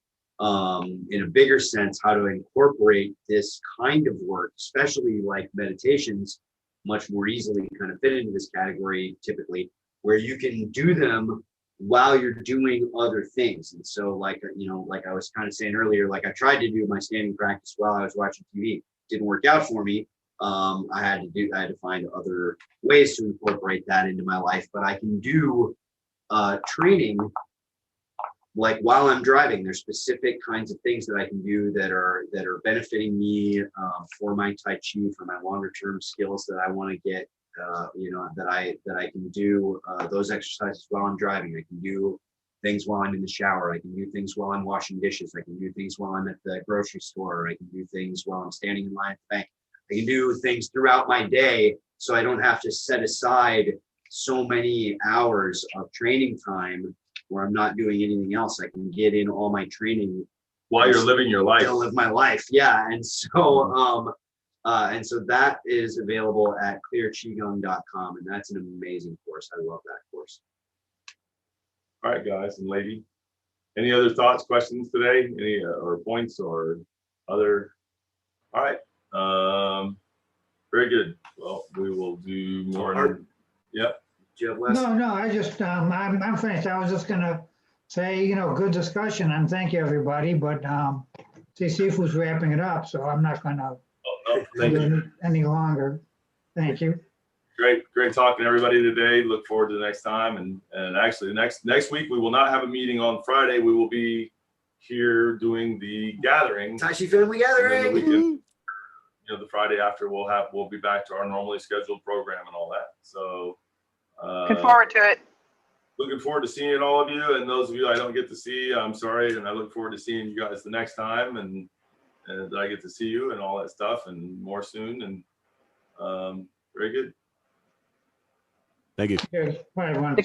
in a bigger sense, how to incorporate this kind of work, especially like meditations, much more easily kind of fit into this category typically, where you can do them while you're doing other things. And so like I was kind of saying earlier, like I tried to do my standing practice while I was watching TV. Didn't work out for me. I had to find other ways to incorporate that into my life, but I can do training like while I'm driving. There's specific kinds of things that I can do that are benefiting me for my Tai Chi, for my longer term skills that I want to get. That I can do those exercises while I'm driving. I can do things while I'm in the shower. I can do things while I'm washing dishes. I can do things while I'm at the grocery store. I can do things while I'm standing in line at the bank. I can do things throughout my day, so I don't have to set aside so many hours of training time where I'm not doing anything else. I can get in all my training while you're living your life. To live my life, yeah. And so that is available at clearqigong.com, and that's an amazing course. I love that course. All right, guys and lady. Any other thoughts, questions today? Any or points or other? All right. Very good. Well, we will do more. Yep. Do you have less? No, I just, I'm finished. I was just gonna say, good discussion, and thank you, everybody, but see, Sifu's wrapping it up, so I'm not gonna Thank you. any longer. Thank you. Great talking to everybody today. Look forward to the next time. And actually next week we will not have a meeting on Friday. We will be here doing the gathering. Tai Chi family gathering. The Friday after we'll be back to our normally scheduled program and all that. So Looking forward to it. Looking forward to seeing all of you, and those of you I don't get to see, I'm sorry, and I look forward to seeing you guys the next time, and I get to see you and all that stuff and more soon. And very good. Thank you. Take care, everybody.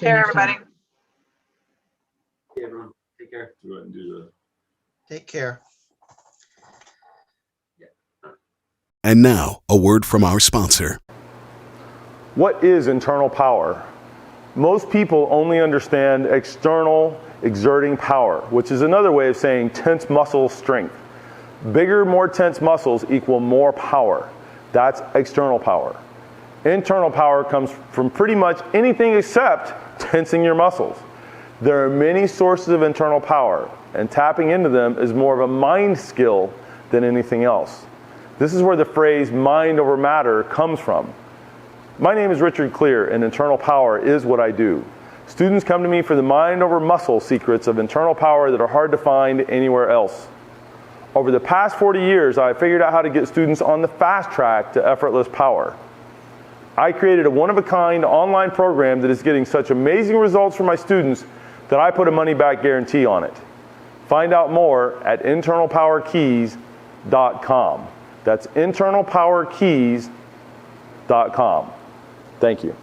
Okay, everyone. Take care. Go ahead and do the. Take care. And now, a word from our sponsor. What is internal power? Most people only understand external exerting power, which is another way of saying tense muscle strength. Bigger, more tense muscles equal more power. That's external power. Internal power comes from pretty much anything except tensing your muscles. There are many sources of internal power, and tapping into them is more of a mind skill than anything else. This is where the phrase mind over matter comes from. My name is Richard Clear, and internal power is what I do. Students come to me for the mind over muscle secrets of internal power that are hard to find anywhere else. Over the past 40 years, I figured out how to get students on the fast track to effortless power. I created a one-of-a-kind online program that is getting such amazing results for my students that I put a money-back guarantee on it. Find out more at internalpowerkeys.com. That's internalpowerkeys.com. Thank you.